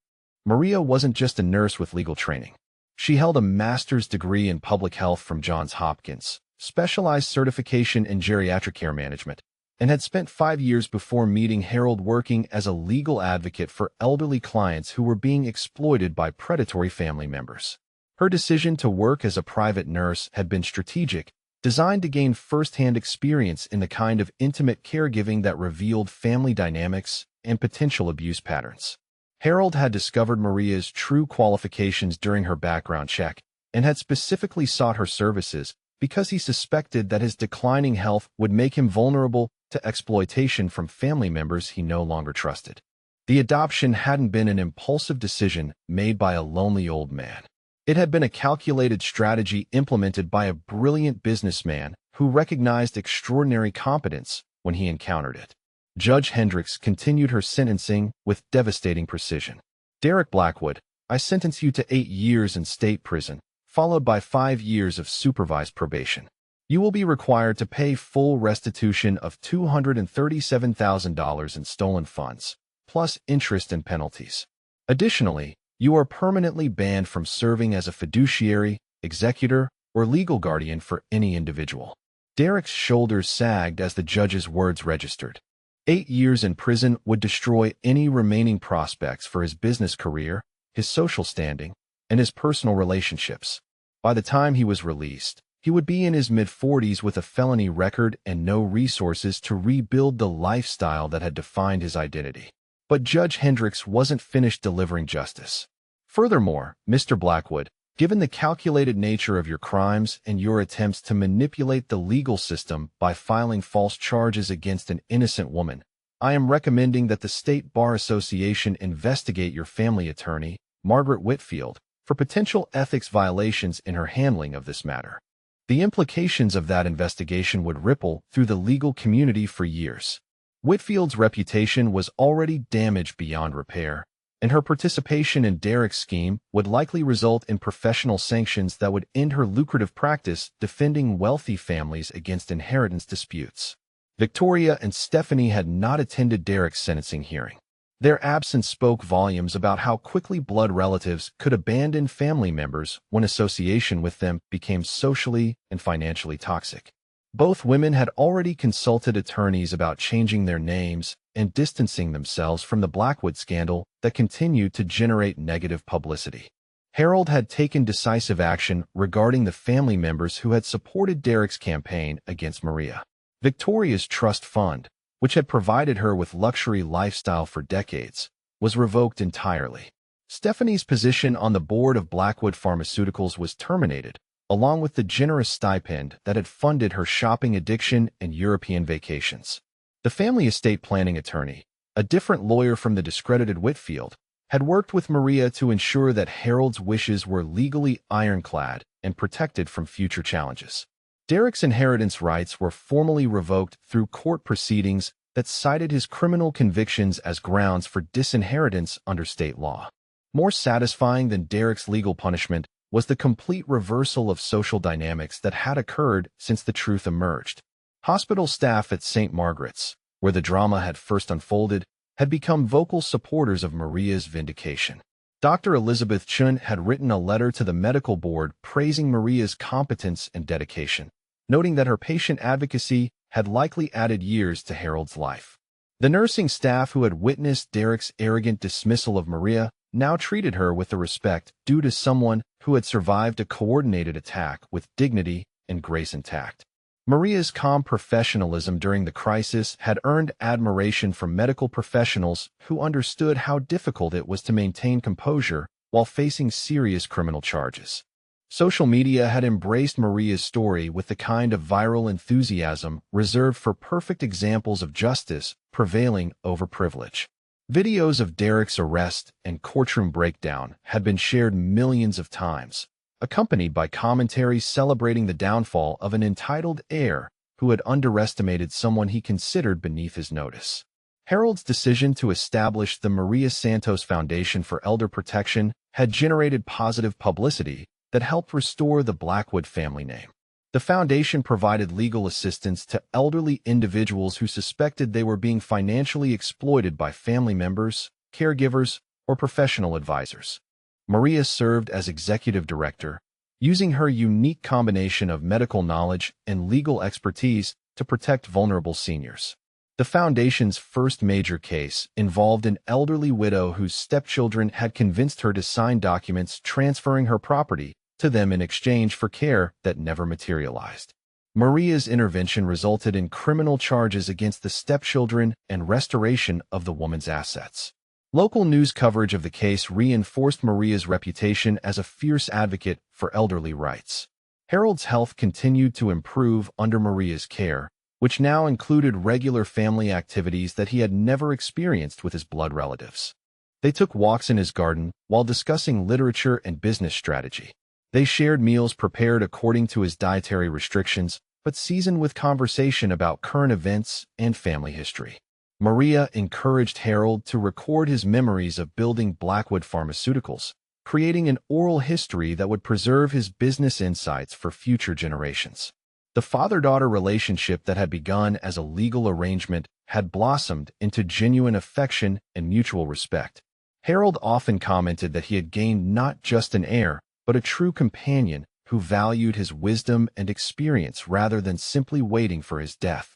Speaker 1: Maria wasn't just a nurse with legal training. She held a master's degree in public health from Johns Hopkins, specialized certification in geriatric care management, and had spent 5 years before meeting Harold working as a legal advocate for elderly clients who were being exploited by predatory family members. Her decision to work as a private nurse had been strategic, designed to gain first-hand experience in the kind of intimate caregiving that revealed family dynamics and potential abuse patterns. Harold had discovered Maria's true qualifications during her background check and had specifically sought her services because he suspected that his declining health would make him vulnerable to exploitation from family members he no longer trusted. The adoption hadn't been an impulsive decision made by a lonely old man. It had been a calculated strategy implemented by a brilliant businessman who recognized extraordinary competence when he encountered it. Judge Hendricks continued her sentencing with devastating precision. "Derek Blackwood, I sentence you to 8 years in state prison, followed by 5 years of supervised probation. You will be required to pay full restitution of $237,000 in stolen funds, plus interest and penalties. Additionally, you are permanently banned from serving as a fiduciary, executor, or legal guardian for any individual." Derek's shoulders sagged as the judge's words registered. 8 years in prison would destroy any remaining prospects for his business career, his social standing, and his personal relationships. By the time he was released, he would be in his mid-40s with a felony record and no resources to rebuild the lifestyle that had defined his identity. But Judge Hendricks wasn't finished delivering justice. "Furthermore, Mr. Blackwood, given the calculated nature of your crimes and your attempts to manipulate the legal system by filing false charges against an innocent woman, I am recommending that the State Bar Association investigate your family attorney, Margaret Whitfield, for potential ethics violations in her handling of this matter." The implications of that investigation would ripple through the legal community for years. Whitfield's reputation was already damaged beyond repair, and her participation in Derek's scheme would likely result in professional sanctions that would end her lucrative practice defending wealthy families against inheritance disputes. Victoria and Stephanie had not attended Derek's sentencing hearing. Their absence spoke volumes about how quickly blood relatives could abandon family members when association with them became socially and financially toxic. Both women had already consulted attorneys about changing their names and distancing themselves from the Blackwood scandal that continued to generate negative publicity. Harold had taken decisive action regarding the family members who had supported Derek's campaign against Maria. Victoria's trust fund, which had provided her with luxury lifestyle for decades, was revoked entirely. Stephanie's position on the board of Blackwood Pharmaceuticals was terminated, along with the generous stipend that had funded her shopping addiction and European vacations. The family estate planning attorney, a different lawyer from the discredited Whitfield, had worked with Maria to ensure that Harold's wishes were legally ironclad and protected from future challenges. Derek's inheritance rights were formally revoked through court proceedings that cited his criminal convictions as grounds for disinheritance under state law. More satisfying than Derek's legal punishment was the complete reversal of social dynamics that had occurred since the truth emerged. Hospital staff at St. Margaret's, where the drama had first unfolded, had become vocal supporters of Maria's vindication. Dr. Elizabeth Chun had written a letter to the medical board praising Maria's competence and dedication, noting that her patient advocacy had likely added years to Harold's life. The nursing staff who had witnessed Derek's arrogant dismissal of Maria now treated her with the respect due to someone who had survived a coordinated attack with dignity and grace intact. Maria's calm professionalism during the crisis had earned admiration from medical professionals who understood how difficult it was to maintain composure while facing serious criminal charges. Social media had embraced Maria's story with the kind of viral enthusiasm reserved for perfect examples of justice prevailing over privilege. Videos of Derek's arrest and courtroom breakdown had been shared millions of times, accompanied by commentary celebrating the downfall of an entitled heir who had underestimated someone he considered beneath his notice. Harold's decision to establish the Maria Santos Foundation for Elder Protection had generated positive publicity that helped restore the Blackwood family name. The foundation provided legal assistance to elderly individuals who suspected they were being financially exploited by family members, caregivers, or professional advisors. Maria served as executive director, using her unique combination of medical knowledge and legal expertise to protect vulnerable seniors. The foundation's first major case involved an elderly widow whose stepchildren had convinced her to sign documents transferring her property to them in exchange for care that never materialized. Maria's intervention resulted in criminal charges against the stepchildren and restoration of the woman's assets. Local news coverage of the case reinforced Maria's reputation as a fierce advocate for elderly rights. Harold's health continued to improve under Maria's care, which now included regular family activities that he had never experienced with his blood relatives. They took walks in his garden while discussing literature and business strategy. They shared meals prepared according to his dietary restrictions, but seasoned with conversation about current events and family history. Maria encouraged Harold to record his memories of building Blackwood Pharmaceuticals, creating an oral history that would preserve his business insights for future generations. The father-daughter relationship that had begun as a legal arrangement had blossomed into genuine affection and mutual respect. Harold often commented that he had gained not just an heir, but a true companion who valued his wisdom and experience rather than simply waiting for his death.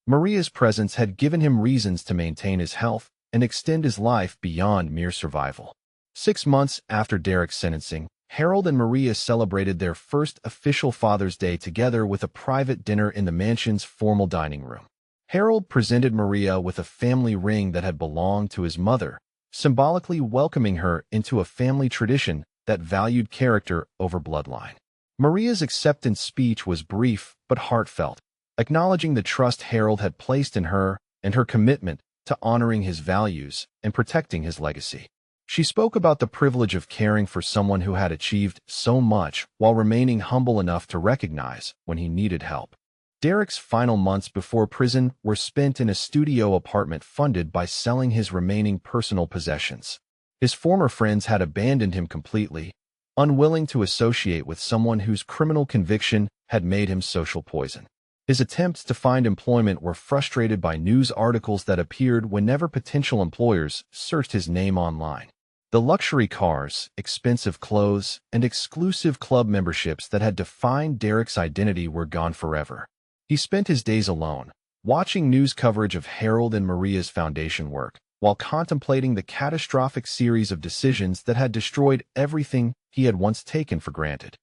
Speaker 1: Maria's presence had given him reasons to maintain his health and extend his life beyond mere survival. 6 months after Derek's sentencing, Harold and Maria celebrated their first official Father's Day together with a private dinner in the mansion's formal dining room. Harold presented Maria with a family ring that had belonged to his mother, symbolically welcoming her into a family tradition that valued character over bloodline. Maria's acceptance speech was brief but heartfelt, acknowledging the trust Harold had placed in her and her commitment to honoring his values and protecting his legacy. She spoke about the privilege of caring for someone who had achieved so much while remaining humble enough to recognize when he needed help. Derek's final months before prison were spent in a studio apartment funded by selling his remaining personal possessions. His former friends had abandoned him completely, unwilling to associate with someone whose criminal conviction had made him social poison. His attempts to find employment were frustrated by news articles that appeared whenever potential employers searched his name online. The luxury cars, expensive clothes, and exclusive club memberships that had defined Derek's identity were gone forever. He spent his days alone, watching news coverage of Harold and Maria's foundation work, while contemplating the catastrophic series of decisions that had destroyed everything he had once taken for granted.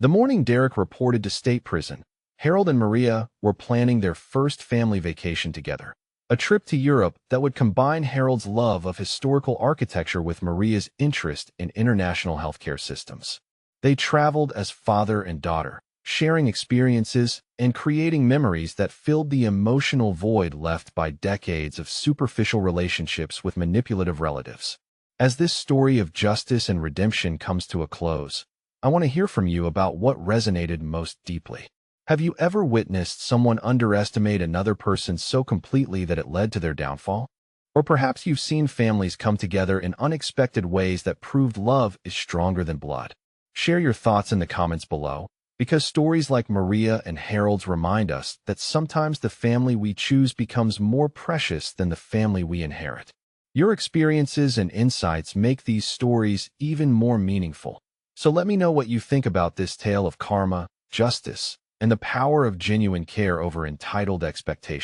Speaker 1: The morning Derek reported to state prison, Harold and Maria were planning their first family vacation together, a trip to Europe that would combine Harold's love of historical architecture with Maria's interest in international healthcare systems. They traveled as father and daughter, sharing experiences and creating memories that filled the emotional void left by decades of superficial relationships with manipulative relatives. As this story of justice and redemption comes to a close, I want to hear from you about what resonated most deeply. Have you ever witnessed someone underestimate another person so completely that it led to their downfall? Or perhaps you've seen families come together in unexpected ways that proved love is stronger than blood. Share your thoughts in the comments below, because stories like Maria and Harold's remind us that sometimes the family we choose becomes more precious than the family we inherit. Your experiences and insights make these stories even more meaningful. So let me know what you think about this tale of karma, justice, and the power of genuine care over entitled expectations.